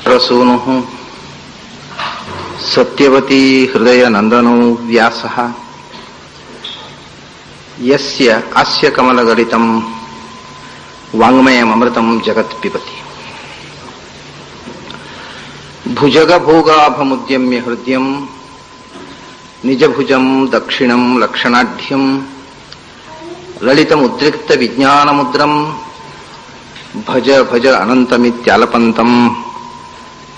ಪ್ರಸೂನುಃ ಸತ್ಯವತೀ ಹೃದಯ ನಂದನೋ ವ್ಯಾಸಃ ಯಸ್ಯ ಅಸ್ಯ ಕಮಲಗಲಿತಂ ವಾಂಗ್ಮಯಮೃತಂ ಜಗತ್ ಪಿಬತಿ. ಭುಜಗಭೋಗಾಭಮುದ್ಯಮ್ಯ ಹೃದಯಂ ನಿಜಭುಜಂ ದಕ್ಷಿಣಂ ಲಕ್ಷಣಾಢ್ಯಂ ಲಲಿತಮುದ್ರಿಕ್ತ ವಿಜ್ಞಾನಮುದ್ರಂ ಭಜ ಭಜ ಅನಂತಮಿತ್ಯಾಲಪಂತಂ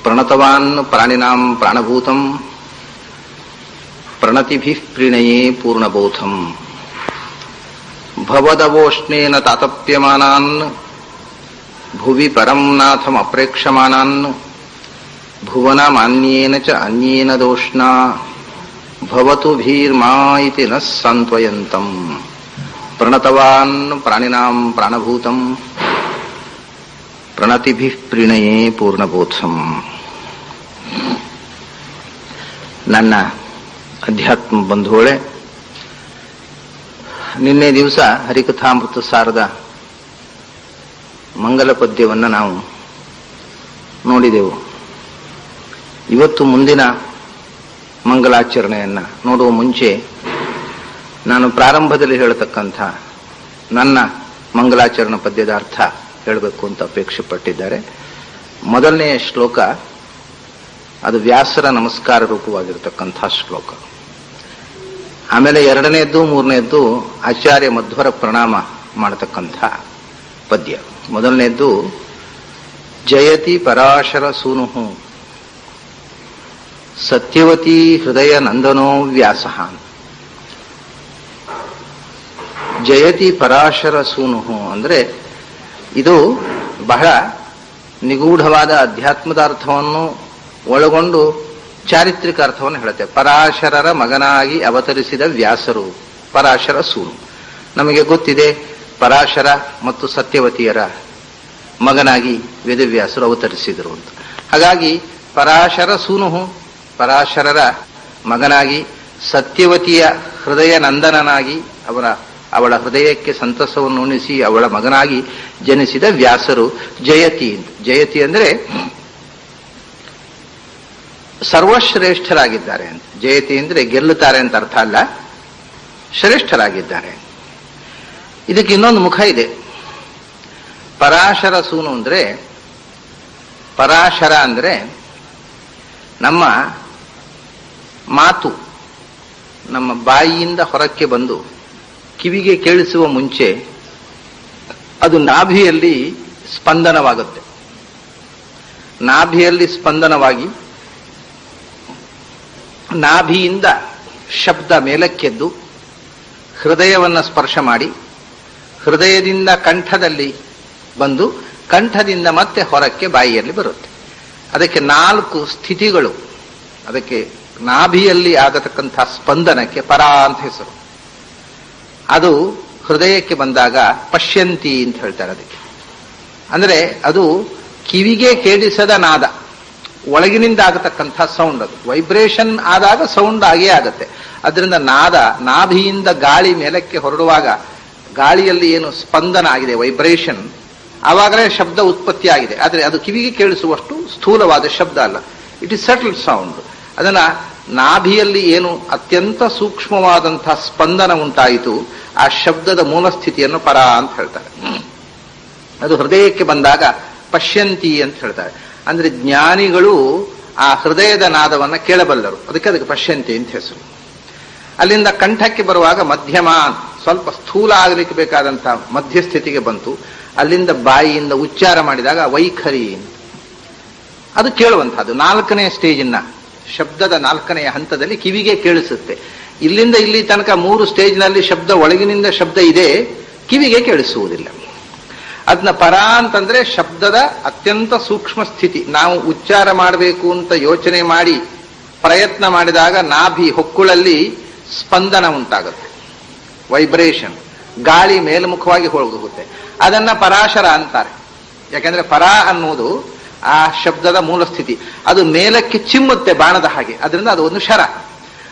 ಪ್ರಣತವಾನ್ ಪ್ರಾಣಿನಾಂ ಪ್ರಾಣಭೂತಂ ಪ್ರಣತಿಭಿಃ ಪ್ರಣಯೇ ಪೂರ್ಣಬೋಧಂ. ಭವದವೋಷ್ಣೇನ ತಾತಪ್ಯಮಾನಾನ್ ಭುವಿ ಪರಂ ನಾಥಂ ಅಪ್ರೇಕ್ಷಮಾನಾನ್ ಭುವನಮಾನ್ಯೇನ ಚ ಅನ್ಯೇನ ದೋಷ್ಣಾ ಭವತು ಭೀರ್ಮಾ ಇತಿ ನ ಸಾಂತ್ವಯಂತಂ. ಪ್ರಣತವಾನ್ ಪ್ರಾಣಿನಾಂ ಪ್ರಾಣಭೂತಂ ಪ್ರಣತಿಭಿಃ ಪ್ರಣಯೇ ಪೂರ್ಣಬೋಧಂ. ನನ್ನ ಅಧ್ಯಾತ್ಮ ಬಂಧುಗಳೇ, ನಿನ್ನೆ ದಿವಸ ಹರಿಕಥಾಮೃತ ಸಾರದ ಮಂಗಲ ಪದ್ಯವನ್ನು ನಾವು ನೋಡಿದೆವು. ಇವತ್ತು ಮುಂದಿನ ಮಂಗಲಾಚರಣೆಯನ್ನು ನೋಡುವ ಮುಂಚೆ ನಾನು ಪ್ರಾರಂಭದಲ್ಲಿ ಹೇಳತಕ್ಕಂಥ ನನ್ನ ಮಂಗಲಾಚರಣೆ ಪದ್ಯದ ಅರ್ಥ ಹೇಳಬೇಕು ಅಂತ ಅಪೇಕ್ಷೆ ಪಟ್ಟಿದ್ದಾರೆ. ಮೊದಲನೆಯ ಶ್ಲೋಕ ಅದು ವ್ಯಾಸರ ನಮಸ್ಕಾರ ರೂಪವಾಗಿರತಕ್ಕಂಥ ಶ್ಲೋಕ. ಆಮೇಲೆ ಎರಡನೆಯದ್ದು ಮೂರನೆಯದ್ದು ಆಚಾರ್ಯ ಮಧ್ವರ ಪ್ರಣಾಮ ಮಾಡತಕ್ಕಂಥ ಪದ್ಯ. ಮೊದಲನೆಯದ್ದು ಜಯತಿ ಪರಾಶರ ಸೂನು ಸತ್ಯವತೀ ಹೃದಯ ನಂದನೋ ವ್ಯಾಸಃ. ಜಯತಿ ಪರಾಶರ ಸೂನು ಅಂದ್ರೆ ಇದು ಬಹಳ ನಿಗೂಢವಾದ ಅಧ್ಯಾತ್ಮದ ಅರ್ಥವನ್ನು ಒಳಗೊಂಡು ಚಾರಿತ್ರಿಕ ಅರ್ಥವನ್ನು ಹೇಳುತ್ತೆ. ಪರಾಶರರ ಮಗನಾಗಿ ಅವತರಿಸಿದ ವ್ಯಾಸರು ಪರಾಶರ ಸೂನು. ನಮಗೆ ಗೊತ್ತಿದೆ ಪರಾಶರ ಮತ್ತು ಸತ್ಯವತಿಯರ ಮಗನಾಗಿ ವೇದವ್ಯಾಸರು ಅವತರಿಸಿದರು ಅಂತ. ಹಾಗಾಗಿ ಪರಾಶರ ಸೂನು ಪರಾಶರರ ಮಗನಾಗಿ ಸತ್ಯವತಿಯ ಹೃದಯ ನಂದನನಾಗಿ ಅವಳ ಹೃದಯಕ್ಕೆ ಸಂತಸವನ್ನು ಉಣಿಸಿ ಅವಳ ಮಗನಾಗಿ ಜನಿಸಿದ ವ್ಯಾಸರು ಜಯತಿ. ಜಯತಿ ಅಂದ್ರೆ ಸರ್ವಶ್ರೇಷ್ಠರಾಗಿದ್ದಾರೆ ಅಂತ. ಜಯತಿ ಅಂದ್ರೆ ಗೆಲ್ಲುತ್ತಾರೆ ಅಂತ ಅರ್ಥ ಅಲ್ಲ, ಶ್ರೇಷ್ಠರಾಗಿದ್ದಾರೆ. ಇದಕ್ಕೆ ಇನ್ನೊಂದು ಮುಖ ಇದೆ. ಪರಾಶರ ಸೂನು ಅಂದ್ರೆ, ಪರಾಶರ ಅಂದ್ರೆ ನಮ್ಮ ಮಾತು ನಮ್ಮ ಬಾಯಿಯಿಂದ ಹೊರಕ್ಕೆ ಬಂದು ಕಿವಿಗೆ ಕೇಳಿಸುವ ಮುಂಚೆ ಅದು ನಾಭಿಯಲ್ಲಿ ಸ್ಪಂದನವಾಗುತ್ತೆ. ನಾಭಿಯಲ್ಲಿ ಸ್ಪಂದನವಾಗಿ ನಾಭಿಯಿಂದ ಶಬ್ದ ಮೇಲಕ್ಕೆದ್ದು ಹೃದಯವನ್ನು ಸ್ಪರ್ಶ ಮಾಡಿ ಹೃದಯದಿಂದ ಕಂಠದಲ್ಲಿ ಬಂದು ಕಂಠದಿಂದ ಮತ್ತೆ ಹೊರಕ್ಕೆ ಬಾಯಿಯಲ್ಲಿ ಬರುತ್ತೆ. ಅದಕ್ಕೆ 4 ಸ್ಥಿತಿಗಳು. ಅದಕ್ಕೆ ನಾಭಿಯಲ್ಲಿ ಆಗತಕ್ಕಂಥ ಸ್ಪಂದನಕ್ಕೆ ಪರ ಅಂತ ಹೆಸರು. ಅದು ಹೃದಯಕ್ಕೆ ಬಂದಾಗ ಪಶ್ಯಂತಿ ಅಂತ ಹೇಳ್ತಾರೆ. ಅದಕ್ಕೆ ಅಂದ್ರೆ ಅದು ಕಿವಿಗೆ ಕೇಳಿಸದ ನಾದ, ಒಳಗಿನಿಂದ ಆಗತಕ್ಕಂಥ ಸೌಂಡ್. ಅದು ವೈಬ್ರೇಷನ್ ಆದಾಗ ಸೌಂಡ್ ಆಗೇ ಆಗತ್ತೆ. ಅದರಿಂದ ನಾದ ನಾಭಿಯಿಂದ ಗಾಳಿ ಮೇಲಕ್ಕೆ ಹೊರಡುವಾಗ ಗಾಳಿಯಲ್ಲಿ ಏನು ಸ್ಪಂದನ ಆಗಿದೆ, ವೈಬ್ರೇಷನ್, ಆವಾಗಲೇ ಶಬ್ದ ಉತ್ಪತ್ತಿ ಆಗಿದೆ. ಆದರೆ ಅದು ಕಿವಿಗೆ ಕೇಳಿಸುವಷ್ಟು ಸ್ಥೂಲವಾದ ಶಬ್ದ ಅಲ್ಲ. It is subtle sound. ಅದನ್ನ ನಾಭಿಯಲ್ಲಿ ಏನು ಅತ್ಯಂತ ಸೂಕ್ಷ್ಮವಾದಂತಹ ಸ್ಪಂದನ ಉಂಟಾಯಿತು, ಆ ಶಬ್ದದ ಮೂಲ ಸ್ಥಿತಿಯನ್ನು ಪರ ಅಂತ ಹೇಳ್ತಾರೆ. ಅದು ಹೃದಯಕ್ಕೆ ಬಂದಾಗ ಪಶ್ಯಂತಿ ಅಂತ ಹೇಳ್ತಾರೆ. ಅಂದ್ರೆ ಜ್ಞಾನಿಗಳು ಆ ಹೃದಯದ ನಾದವನ್ನ ಕೇಳಬಲ್ಲರು. ಅದಕ್ಕೆ ಪಶ್ಯಂತಿ ಅಂತ ಹೆಸರು. ಅಲ್ಲಿಂದ ಕಂಠಕ್ಕೆ ಬರುವಾಗ ಮಧ್ಯಮ, ಸ್ವಲ್ಪ ಸ್ಥೂಲ ಆಗಲಿಕ್ಕೆ ಬೇಕಾದಂತಹ ಮಧ್ಯಸ್ಥಿತಿಗೆ ಬಂತು. ಅಲ್ಲಿಂದ ಬಾಯಿಯಿಂದ ಉಚ್ಚಾರ ಮಾಡಿದಾಗ ವೈಖರಿ, ಅದು ಕೇಳುವಂತಹದ್ದು. 4ನೇ ಸ್ಟೇಜಿನ ಶಬ್ದದ 4ನೆಯ ಹಂತದಲ್ಲಿ ಕಿವಿಗೆ ಕೇಳಿಸುತ್ತೆ. ಇಲ್ಲಿಂದ ಇಲ್ಲಿ ತನಕ 3 ಸ್ಟೇಜ್ನಲ್ಲಿ ಶಬ್ದ, ಒಳಗಿನಿಂದ ಶಬ್ದ ಇದೆ, ಕಿವಿಗೆ ಕೇಳಿಸುವುದಿಲ್ಲ. ಅದನ್ನ ಪರ ಅಂತಂದ್ರೆ ಶಬ್ದದ ಅತ್ಯಂತ ಸೂಕ್ಷ್ಮ ಸ್ಥಿತಿ. ನಾವು ಉಚ್ಚಾರ ಮಾಡಬೇಕು ಅಂತ ಯೋಚನೆ ಮಾಡಿ ಪ್ರಯತ್ನ ಮಾಡಿದಾಗ ನಾಭಿ ಹೊಕ್ಕುಳಲ್ಲಿ ಸ್ಪಂದನ ಉಂಟಾಗುತ್ತೆ, ವೈಬ್ರೇಷನ್, ಗಾಳಿ ಮೇಲ್ಮುಖವಾಗಿ ಹೋಗುತ್ತೆ. ಅದನ್ನ ಪರಾಶರ ಅಂತಾರೆ. ಯಾಕೆಂದ್ರೆ ಪರ ಅನ್ನುವುದು ಆ ಶಬ್ದದ ಮೂಲ ಸ್ಥಿತಿ. ಅದು ಮೇಲಕ್ಕೆ ಚಿಮ್ಮುತ್ತೆ ಬಾಣದ ಹಾಗೆ, ಅದರಿಂದ ಅದು ಒಂದು ಶರ.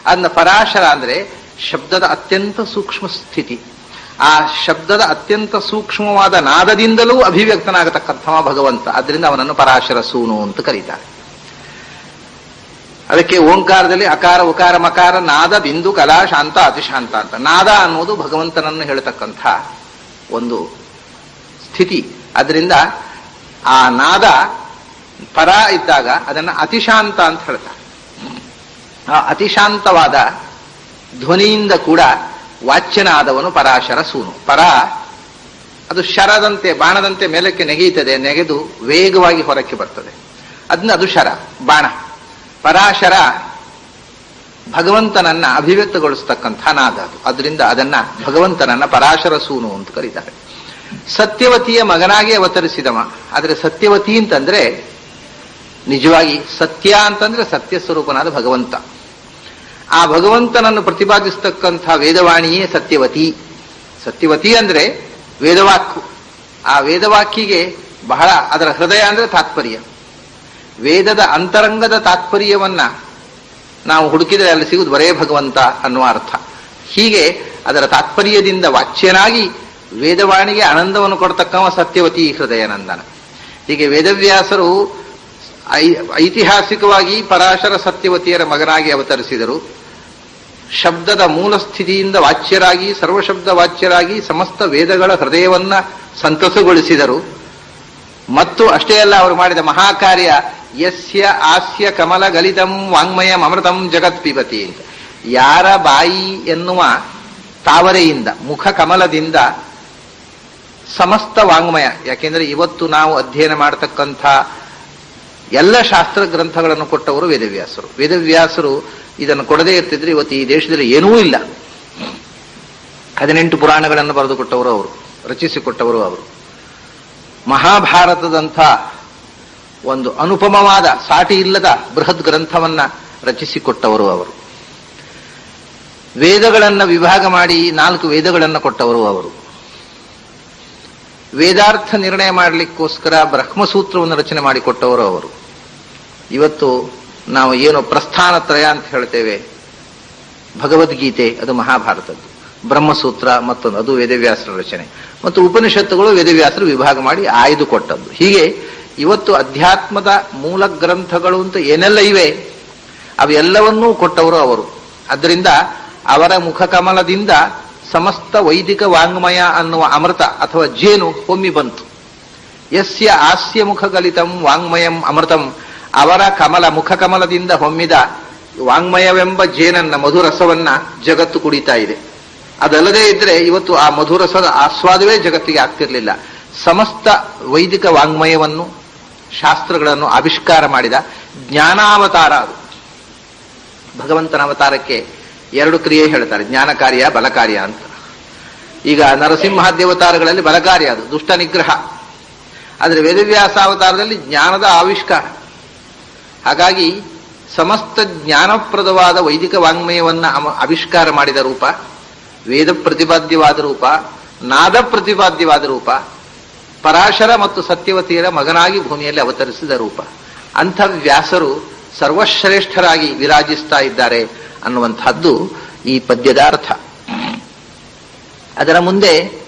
ಅದನ್ನ ಪರಾಶರ ಅಂದ್ರೆ ಶಬ್ದದ ಅತ್ಯಂತ ಸೂಕ್ಷ್ಮ ಸ್ಥಿತಿ. ಆ ಶಬ್ದದ ಅತ್ಯಂತ ಸೂಕ್ಷ್ಮವಾದ ನಾದದಿಂದಲೂ ಅಭಿವ್ಯಕ್ತನಾಗತಕ್ಕಂಥವ ಭಗವಂತ. ಅದರಿಂದ ಅವನನ್ನು ಪರಾಶರ ಸೂನು ಅಂತ ಕರೀತಾರೆ. ಅದಕ್ಕೆ ಓಂಕಾರದಲ್ಲಿ ಅಕಾರ ಉಕಾರ ಮಕಾರ ನಾದ ಬಿಂದು ಕಲಾ ಶಾಂತ ಅತಿಶಾಂತ ಅಂತ. ನಾದ ಅನ್ನೋದು ಭಗವಂತನನ್ನು ಹೇಳ್ತಕ್ಕಂಥ ಒಂದು ಸ್ಥಿತಿ. ಅದರಿಂದ ಆ ನಾದ ಪರ ಇದ್ದಾಗ ಅದನ್ನ ಅತಿಶಾಂತ ಅಂತ ಹೇಳ್ತಾರೆ. ಆ ಅತಿಶಾಂತವಾದ ಧ್ವನಿಯಿಂದ ಕೂಡ ವಾಚ್ಯನಾದವನು ಪರಾಶರ ಸೂನು. ಪರ ಅದು ಶರದಂತೆ ಬಾಣದಂತೆ ಮೇಲಕ್ಕೆ ನೆಗೆಯುತ್ತದೆ, ನೆಗೆದು ವೇಗವಾಗಿ ಹೊರಕ್ಕೆ ಬರ್ತದೆ. ಅದನ್ನ ಅದು ಶರ, ಬಾಣ. ಪರಾಶರ ಭಗವಂತನನ್ನ ಅಭಿವ್ಯಕ್ತಗೊಳಿಸ್ತಕ್ಕಂಥ ನಾದ ಅದು. ಅದರಿಂದ ಅದನ್ನ ಭಗವಂತನನ್ನ ಪರಾಶರ ಸೂನು ಅಂತ ಕರೀತಾರೆ. ಸತ್ಯವತಿಯ ಮಗನಾಗಿ ಅವತರಿಸಿದವ. ಆದರೆ ಸತ್ಯವತಿ ಅಂತಂದ್ರೆ ನಿಜವಾಗಿ ಸತ್ಯ ಅಂತಂದ್ರೆ ಸತ್ಯ ಸ್ವರೂಪನಾದ ಭಗವಂತ. ಆ ಭಗವಂತನನ್ನು ಪ್ರತಿಪಾದಿಸ್ತಕ್ಕಂಥ ವೇದವಾಣಿಯೇ ಸತ್ಯವತಿ. ಸತ್ಯವತಿ ಅಂದ್ರೆ ವೇದವಾಕ್ಕು. ಆ ವೇದವಾಕ್ಕಿಗೆ ಬಹಳ ಅದರ ಹೃದಯ ಅಂದ್ರೆ ತಾತ್ಪರ್ಯ. ವೇದದ ಅಂತರಂಗದ ತಾತ್ಪರ್ಯವನ್ನ ನಾವು ಹುಡುಕಿದರೆ ಅಲ್ಲಿ ಸಿಗುವುದು ಬರೇ ಭಗವಂತ ಅನ್ನುವ ಅರ್ಥ. ಹೀಗೆ ಅದರ ತಾತ್ಪರ್ಯದಿಂದ ವಾಚ್ಯನಾಗಿ ವೇದವಾಣಿಗೆ ಆನಂದವನ್ನು ಕೊಡ್ತಕ್ಕವ ಸತ್ಯವತಿ ಹೃದಯನಂದನ. ಹೀಗೆ ವೇದವ್ಯಾಸರು ಐತಿಹಾಸಿಕವಾಗಿ ಪರಾಶರ ಸತ್ಯವತಿಯರ ಮಗನಾಗಿ ಅವತರಿಸಿದರು. ಶಬ್ದದ ಮೂಲ ಸ್ಥಿತಿಯಿಂದ ವಾಚ್ಯರಾಗಿ ಸರ್ವಶಬ್ದ ವಾಚ್ಯರಾಗಿ ಸಮಸ್ತ ವೇದಗಳ ಹೃದಯವನ್ನ ಸಂತಸಗೊಳಿಸಿದರು. ಮತ್ತು ಅಷ್ಟೇ ಅಲ್ಲ, ಅವರು ಮಾಡಿದ ಮಹಾಕಾರ್ಯ ಯಸ್ಯ ಆಸ್ಯ ಕಮಲ ಗಲಿತಂ ವಾಂಗ್ಮಯಂ ಅಮೃತಂ ಜಗತ್ ಪಿಬತಿ ಅಂತ. ಯಾರ ಬಾಯಿ ಎನ್ನುವ ತಾವರೆಯಿಂದ, ಮುಖ ಕಮಲದಿಂದ ಸಮಸ್ತ ವಾಂಗ್ಮಯ. ಯಾಕೆಂದ್ರೆ ಇವತ್ತು ನಾವು ಅಧ್ಯಯನ ಮಾಡತಕ್ಕಂಥ ಎಲ್ಲ ಶಾಸ್ತ್ರ ಗ್ರಂಥಗಳನ್ನು ಕೊಟ್ಟವರು ವೇದವ್ಯಾಸರು. ವೇದವ್ಯಾಸರು ಇದನ್ನು ಕೊಡದೇ ಇರ್ತಿದ್ರೆ ಇವತ್ತು ಈ ದೇಶದಲ್ಲಿ ಏನೂ ಇಲ್ಲ. 18 ಪುರಾಣಗಳನ್ನು ಬರೆದುಕೊಟ್ಟವರು ಅವರು, ರಚಿಸಿಕೊಟ್ಟವರು ಅವರು. ಮಹಾಭಾರತದಂಥ ಒಂದು ಅನುಪಮವಾದ ಸಾಟಿ ಇಲ್ಲದ ಬೃಹತ್ ಗ್ರಂಥವನ್ನ ರಚಿಸಿಕೊಟ್ಟವರು ಅವರು. ವೇದಗಳನ್ನು ವಿಭಾಗ ಮಾಡಿ 4 ವೇದಗಳನ್ನು ಕೊಟ್ಟವರು ಅವರು. ವೇದಾರ್ಥ ನಿರ್ಣಯ ಮಾಡಲಿಕ್ಕೋಸ್ಕರ ಬ್ರಹ್ಮಸೂತ್ರವನ್ನು ರಚನೆ ಮಾಡಿಕೊಟ್ಟವರು ಅವರು. ಇವತ್ತು ನಾವು ಏನು ಪ್ರಸ್ಥಾನತ್ರಯ ಅಂತ ಹೇಳ್ತೇವೆ, ಭಗವದ್ಗೀತೆ ಅದು ಮಹಾಭಾರತದ್ದು, ಬ್ರಹ್ಮಸೂತ್ರ ಮತ್ತೊಂದು ಅದು ವೇದವ್ಯಾಸರ ರಚನೆ, ಮತ್ತು ಉಪನಿಷತ್ತುಗಳು ವೇದವ್ಯಾಸರು ವಿಭಾಗ ಮಾಡಿ ಆಯ್ದು ಕೊಟ್ಟದ್ದು. ಹೀಗೆ ಇವತ್ತು ಅಧ್ಯಾತ್ಮದ ಮೂಲ ಗ್ರಂಥಗಳು ಅಂತ ಏನೆಲ್ಲ ಇವೆ ಅವೆಲ್ಲವನ್ನೂ ಕೊಟ್ಟವರು ಅವರು. ಅದರಿಂದ ಅವರ ಮುಖಕಮಲದಿಂದ ಸಮಸ್ತ ವೈದಿಕ ವಾಂಗ್ಮಯ ಅನ್ನುವ ಅಮೃತ ಅಥವಾ ಜೇನು ಹೊಮ್ಮಿ ಬಂತು. ಯಸ್ಯ ಆಸ್ಯ ಮುಖಗಲಿತಂ ವಾಂಗ್ಮಯಂ ಅಮೃತಂ. ಅವರ ಮುಖಕಮಲದಿಂದ ಹೊಮ್ಮಿದ ವಾಂಗ್ಮಯವೆಂಬ ಜೇನನ್ನ, ಮಧುರಸವನ್ನ ಜಗತ್ತು ಕುಡಿತಾ ಇದೆ. ಅದಲ್ಲದೆ ಇದ್ರೆ ಇವತ್ತು ಆ ಮಧುರಸದ ಆಸ್ವಾದವೇ ಜಗತ್ತಿಗೆ ಆಗ್ತಿರ್ಲಿಲ್ಲ. ಸಮಸ್ತ ವೈದಿಕ ವಾಂಗ್ಮಯವನ್ನು, ಶಾಸ್ತ್ರಗಳನ್ನು ಆವಿಷ್ಕಾರ ಮಾಡಿದ ಜ್ಞಾನಾವತಾರ ಅದು. ಭಗವಂತನ ಅವತಾರಕ್ಕೆ 2 ಕ್ರಿಯೆ ಹೇಳ್ತಾರೆ, ಜ್ಞಾನ ಕಾರ್ಯ, ಬಲ ಕಾರ್ಯ ಅಂತ. ಈಗ ನರಸಿಂಹಾದ್ಯವತಾರಗಳಲ್ಲಿ ಬಲ ಕಾರ್ಯ ಅದು, ದುಷ್ಟ ನಿಗ್ರಹ. ಆದರೆ ವೇದವ್ಯಾಸ ಅವತಾರದಲ್ಲಿ ಜ್ಞಾನದ ಆವಿಷ್ಕಾರ. ಹಾಗಾಗಿ ಸಮಸ್ತ ಜ್ಞಾನಪ್ರದವಾದ ವೈದಿಕ ವಾಂಗ್ಮಯವನ್ನ ಆವಿಷ್ಕಾರ ಮಾಡಿದ ರೂಪ, ವೇದ ಪ್ರತಿಪಾದ್ಯವಾದ ರೂಪ, ನಾದ ಪ್ರತಿಪಾದ್ಯವಾದ ರೂಪ, ಪರಾಶರ ಮತ್ತು ಸತ್ಯವತಿಯರ ಮಗನಾಗಿ ಭೂಮಿಯಲ್ಲಿ ಅವತರಿಸಿದ ರೂಪ. ಅಂಥ ವ್ಯಾಸರು ಸರ್ವಶ್ರೇಷ್ಠರಾಗಿ ವಿರಾಜಿಸ್ತಾ ಇದ್ದಾರೆ ಅನ್ನುವಂಥದ್ದು ಈ ಪದ್ಯದ ಅರ್ಥ. ಅದರ ಮುಂದೆ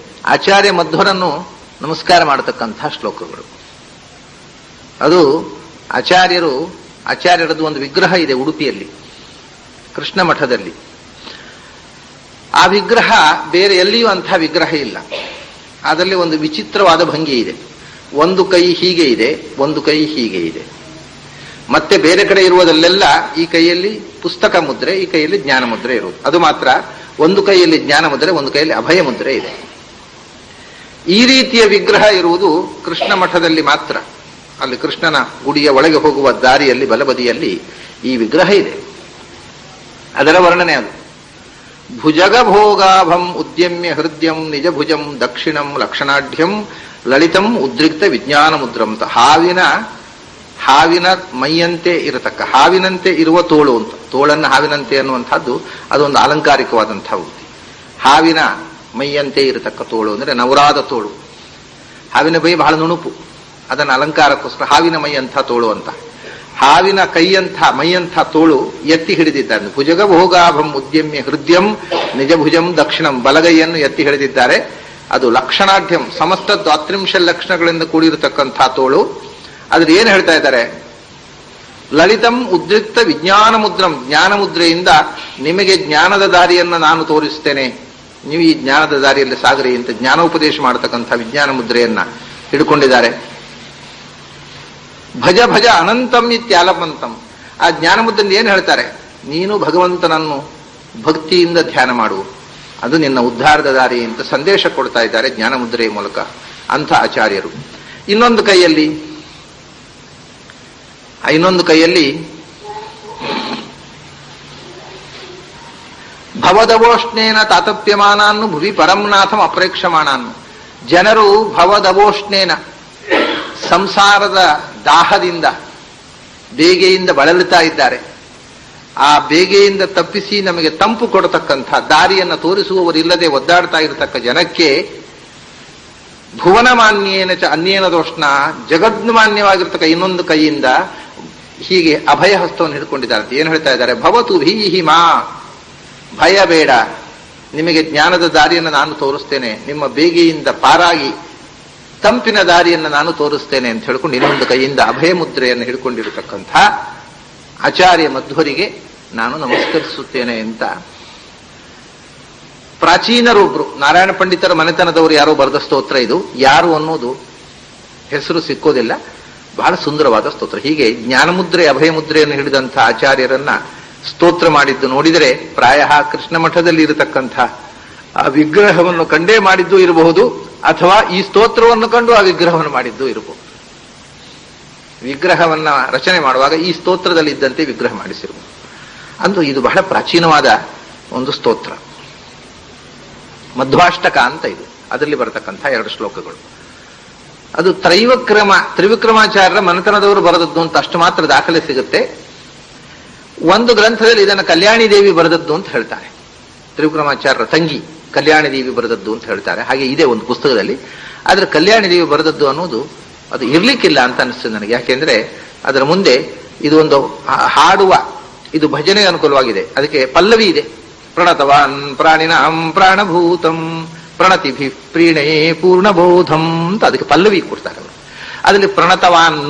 ಆಚಾರ್ಯ ಮಧ್ವರನ್ನು ನಮಸ್ಕಾರ ಮಾಡತಕ್ಕಂಥ ಶ್ಲೋಕಗಳು. ಅದು ಆಚಾರ್ಯರದ್ದು ಒಂದು ವಿಗ್ರಹ ಇದೆ ಉಡುಪಿಯಲ್ಲಿ, ಕೃಷ್ಣ ಮಠದಲ್ಲಿ. ಆ ವಿಗ್ರಹ ಬೇರೆ ಎಲ್ಲಿಯೂ ಅಂಥ ವಿಗ್ರಹ ಇಲ್ಲ. ಅದರಲ್ಲಿ ಒಂದು ವಿಚಿತ್ರವಾದ ಭಂಗಿ ಇದೆ. ಒಂದು ಕೈ ಹೀಗೆ ಇದೆ, ಒಂದು ಕೈ ಹೀಗೆ ಇದೆ. ಮತ್ತೆ ಬೇರೆ ಕಡೆ ಇರುವುದಲ್ಲೆಲ್ಲ ಈ ಕೈಯಲ್ಲಿ ಪುಸ್ತಕ ಮುದ್ರೆ, ಈ ಕೈಯಲ್ಲಿ ಜ್ಞಾನ ಮುದ್ರೆ ಇರುವುದು. ಅದು ಮಾತ್ರ ಒಂದು ಕೈಯಲ್ಲಿ ಜ್ಞಾನ ಮುದ್ರೆ, ಒಂದು ಕೈಯಲ್ಲಿ ಅಭಯ ಮುದ್ರೆ ಇದೆ. ಈ ರೀತಿಯ ವಿಗ್ರಹ ಇರುವುದು ಕೃಷ್ಣ ಮಠದಲ್ಲಿ ಮಾತ್ರ. ಅಲ್ಲಿ ಕೃಷ್ಣನ ಗುಡಿಯ ಒಳಗೆ ಹೋಗುವ ದಾರಿಯಲ್ಲಿ ಬಲಬದಿಯಲ್ಲಿ ಈ ವಿಗ್ರಹ ಇದೆ. ಅದರ ವರ್ಣನೆ ಅದು. ಭುಜಗ ಭೋಗಾಭಂ ಉದ್ಯಮ್ಯ ಹೃದಯಂ ನಿಜ ಭುಜಂ ದಕ್ಷಿಣಂ ಲಕ್ಷಣಾಢ್ಯಂ ಲಲಿತಂ ಉದ್ರಿಕ್ತ ವಿಜ್ಞಾನ ಮುದ್ರಂತ. ಹಾವಿನ ಮೈಯಂತೆ ಇರತಕ್ಕ, ಹಾವಿನಂತೆ ಇರುವ ತೋಳು ಅಂತ. ತೋಳನ್ನು ಹಾವಿನಂತೆ ಅನ್ನುವಂಥದ್ದು ಅದೊಂದು ಅಲಂಕಾರಿಕವಾದಂತಹ ವೃತ್ತಿ. ಹಾವಿನ ಮೈಯಂತೆ ಇರತಕ್ಕ ತೋಳು ಅಂದ್ರೆ ನವರಾದ ತೋಳು. ಹಾವಿನ ಮೈ ಬಹಳ ನುಣುಪು, ಅದನ್ನು ಅಲಂಕಾರಕ್ಕೋಸ್ಕರ ಹಾವಿನ ಮೈ ಅಂತ ತೋಳು ಅಂತ. ಹಾವಿನ ಕೈಯಂಥ ಮೈಯಂಥ ತೋಳು ಎತ್ತಿ ಹಿಡಿದಿದ್ದಾನೆ. ಭುಜಗ ಭೋಗಾಭಂ ಉದ್ಯಮ್ಯ ಹೃದಯಂ ನಿಜ ಭುಜಂ ದಕ್ಷಿಣಂ, ಬಲಗೈಯನ್ನು ಎತ್ತಿ ಹಿಡಿದಿದ್ದಾರೆ. ಅದು ಲಕ್ಷಣಾಢ್ಯಂ, ಸಮಸ್ತ ದ್ವಾತ್ರಿಂಶ ಲಕ್ಷಣಗಳಿಂದ ಕೂಡಿರತಕ್ಕಂಥ ತೋಳು. ಅದ್ರ ಏನು ಹೇಳ್ತಾ ಇದ್ದಾರೆ? ಲಲಿತಂ ಉದ್ರಿಕ್ತ ವಿಜ್ಞಾನ ಮುದ್ರಂ, ಜ್ಞಾನ ಮುದ್ರೆಯಿಂದ ನಿಮಗೆ ಜ್ಞಾನದ ದಾರಿಯನ್ನು ನಾನು ತೋರಿಸ್ತೇನೆ, ನೀವು ಈ ಜ್ಞಾನದ ದಾರಿಯಲ್ಲಿ ಸಾಗರಿ ಅಂತ ಜ್ಞಾನೋಪದೇಶ ಮಾಡತಕ್ಕಂಥ ವಿಜ್ಞಾನ ಮುದ್ರೆಯನ್ನ ಹಿಡ್ಕೊಂಡಿದ್ದಾರೆ. ಭಜ ಭಜ ಅನಂತಂ ಇತ್ಯಾಲಪಂತಂ, ಆ ಜ್ಞಾನ ಮುದ್ರೆಯಿಂದ ಏನು ಹೇಳ್ತಾರೆ? ನೀನು ಭಗವಂತನನ್ನು ಭಕ್ತಿಯಿಂದ ಧ್ಯಾನ ಮಾಡು, ಅದು ನಿನ್ನ ಉದ್ಧಾರದ ದಾರಿ ಅಂತ ಸಂದೇಶ ಕೊಡ್ತಾ ಇದ್ದಾರೆ ಜ್ಞಾನ ಮುದ್ರೆಯ ಮೂಲಕ ಅಂಥ ಆಚಾರ್ಯರು. ಇನ್ನೊಂದು ಕೈಯಲ್ಲಿ ಭವದವೋಷ್ಣೇನ ತಾತಪ್ಯಮಾನಾನ್ನು ಭುವಿ ಪರಂನಾಥಂ ಅಪ್ರೇಕ್ಷಮಾಣಾನ್ನು. ಜನರು ಭವದವೋಷ್ಣೇನ, ಸಂಸಾರದ ದಾಹದಿಂದ ಬೇಗೆಯಿಂದ ಬಳಲುತ್ತಾ ಇದ್ದಾರೆ. ಆ ಬೇಗೆಯಿಂದ ತಪ್ಪಿಸಿ ನಮಗೆ ತಂಪು ಕೊಡತಕ್ಕಂಥ ದಾರಿಯನ್ನು ತೋರಿಸುವವರಿಲ್ಲದೆ ಒದ್ದಾಡ್ತಾ ಇರತಕ್ಕ ಜನಕ್ಕೆ ಭುವನಮಾನ್ಯೇನ ಚ ಅನ್ಯೇನ ದೋಷ್ಣ, ಜಗದ್ಮಾನ್ಯವಾಗಿರ್ತಕ್ಕ ಇನ್ನೊಂದು ಕೈಯಿಂದ ಹೀಗೆ ಅಭಯ ಹಸ್ತವನ್ನು ಹಿಡ್ಕೊಂಡಿದ್ದಾರೆ. ಏನು ಹೇಳ್ತಾ ಇದ್ದಾರೆ? ಭವತು ಭೀಹಿ ಮಾ, ಭಯ ಬೇಡ, ನಿಮಗೆ ಜ್ಞಾನದ ದಾರಿಯನ್ನು ನಾನು ತೋರಿಸ್ತೇನೆ, ನಿಮ್ಮ ಬೇಗೆಯಿಂದ ಪಾರಾಗಿ ತಂಪಿನ ದಾರಿಯನ್ನು ನಾನು ತೋರಿಸ್ತೇನೆ ಅಂತ ಹೇಳ್ಕೊಂಡು ಇನ್ನೊಂದು ಕೈಯಿಂದ ಅಭಯ ಮುದ್ರೆಯನ್ನು ಹಿಡ್ಕೊಂಡಿರತಕ್ಕಂಥ ಆಚಾರ್ಯ ಮಧ್ವರಿಗೆ ನಾನು ನಮಸ್ಕರಿಸುತ್ತೇನೆ ಅಂತ ಪ್ರಾಚೀನರೊಬ್ರು, ನಾರಾಯಣ ಪಂಡಿತರ ಮನೆತನದವರು ಯಾರೋ ಬರೆದ ಸ್ತೋತ್ರ ಇದು. ಯಾರು ಅನ್ನೋದು ಹೆಸರು ಸಿಕ್ಕೋದಿಲ್ಲ, ಬಹಳ ಸುಂದರವಾದ ಸ್ತೋತ್ರ. ಹೀಗೆ ಜ್ಞಾನಮುದ್ರೆ ಅಭಯ ಮುದ್ರೆಯನ್ನು ಹಿಡಿದಂಥ ಆಚಾರ್ಯರನ್ನ ಸ್ತೋತ್ರ ಮಾಡಿದ್ದು ನೋಡಿದರೆ ಪ್ರಾಯ ಕೃಷ್ಣ ಮಠದಲ್ಲಿ ಇರತಕ್ಕಂಥ ಆ ವಿಗ್ರಹವನ್ನು ಕಂಡೇ ಮಾಡಿದ್ದು ಇರಬಹುದು, ಅಥವಾ ಈ ಸ್ತೋತ್ರವನ್ನು ಕಂಡು ಆ ವಿಗ್ರಹವನ್ನು ಮಾಡಿದ್ದು ಇರಬಹುದು. ವಿಗ್ರಹವನ್ನ ರಚನೆ ಮಾಡುವಾಗ ಈ ಸ್ತೋತ್ರದಲ್ಲಿ ಇದ್ದಂತೆ ವಿಗ್ರಹ ಮಾಡಿಸಿರುವುದು. ಅಂದು ಇದು ಬಹಳ ಪ್ರಾಚೀನವಾದ ಒಂದು ಸ್ತೋತ್ರ. ಮಧ್ವಾಷ್ಟಕ ಅಂತ ಇದು, ಅದರಲ್ಲಿ ಬರತಕ್ಕಂಥ 2 ಶ್ಲೋಕಗಳು. ಅದು ತ್ರಿವಿಕ್ರಮಾಚಾರ್ಯರ ಮನೆತನದವರು ಬರೆದದ್ದು ಅಂತ ಅಷ್ಟು ಮಾತ್ರ ದಾಖಲೆ ಸಿಗುತ್ತೆ. ಒಂದು ಗ್ರಂಥದಲ್ಲಿ ಇದನ್ನು ಕಲ್ಯಾಣಿ ದೇವಿ ಬರೆದದ್ದು ಅಂತ ಹೇಳ್ತಾರೆ. ತ್ರಿವಿಕ್ರಮಾಚಾರ್ಯರ ತಂಗಿ ಕಲ್ಯಾಣಿ ದೇವಿ ಬರೆದದ್ದು ಅಂತ ಹೇಳ್ತಾರೆ. ಹಾಗೆ ಇದೆ ಒಂದು ಪುಸ್ತಕದಲ್ಲಿ. ಆದ್ರೆ ಕಲ್ಯಾಣಿ ದೇವಿ ಬರೆದದ್ದು ಅನ್ನೋದು ಅದು ಇರ್ಲಿಕ್ಕಿಲ್ಲ ಅಂತ ಅನಿಸ್ತದೆ ನನಗೆ. ಯಾಕೆಂದ್ರೆ ಅದರ ಮುಂದೆ ಇದು ಒಂದು ಹಾಡುವ, ಇದು ಭಜನೆಗೆ ಅನುಕೂಲವಾಗಿದೆ. ಅದಕ್ಕೆ ಪಲ್ಲವಿ ಇದೆ. ಪ್ರಣತವಾನ್ ಪ್ರಾಣಿನಾಂ ಪ್ರಾಣಭೂತಂ ಪ್ರಣತಿಭಿ ಪ್ರೀಣೇ ಪೂರ್ಣಬೋಧಂ ಅಂತ ಅದಕ್ಕೆ ಪಲ್ಲವಿ ಕೊಡ್ತಾರೆ ಅವರು. ಅದರಲ್ಲಿ ಪ್ರಣತವಾನ್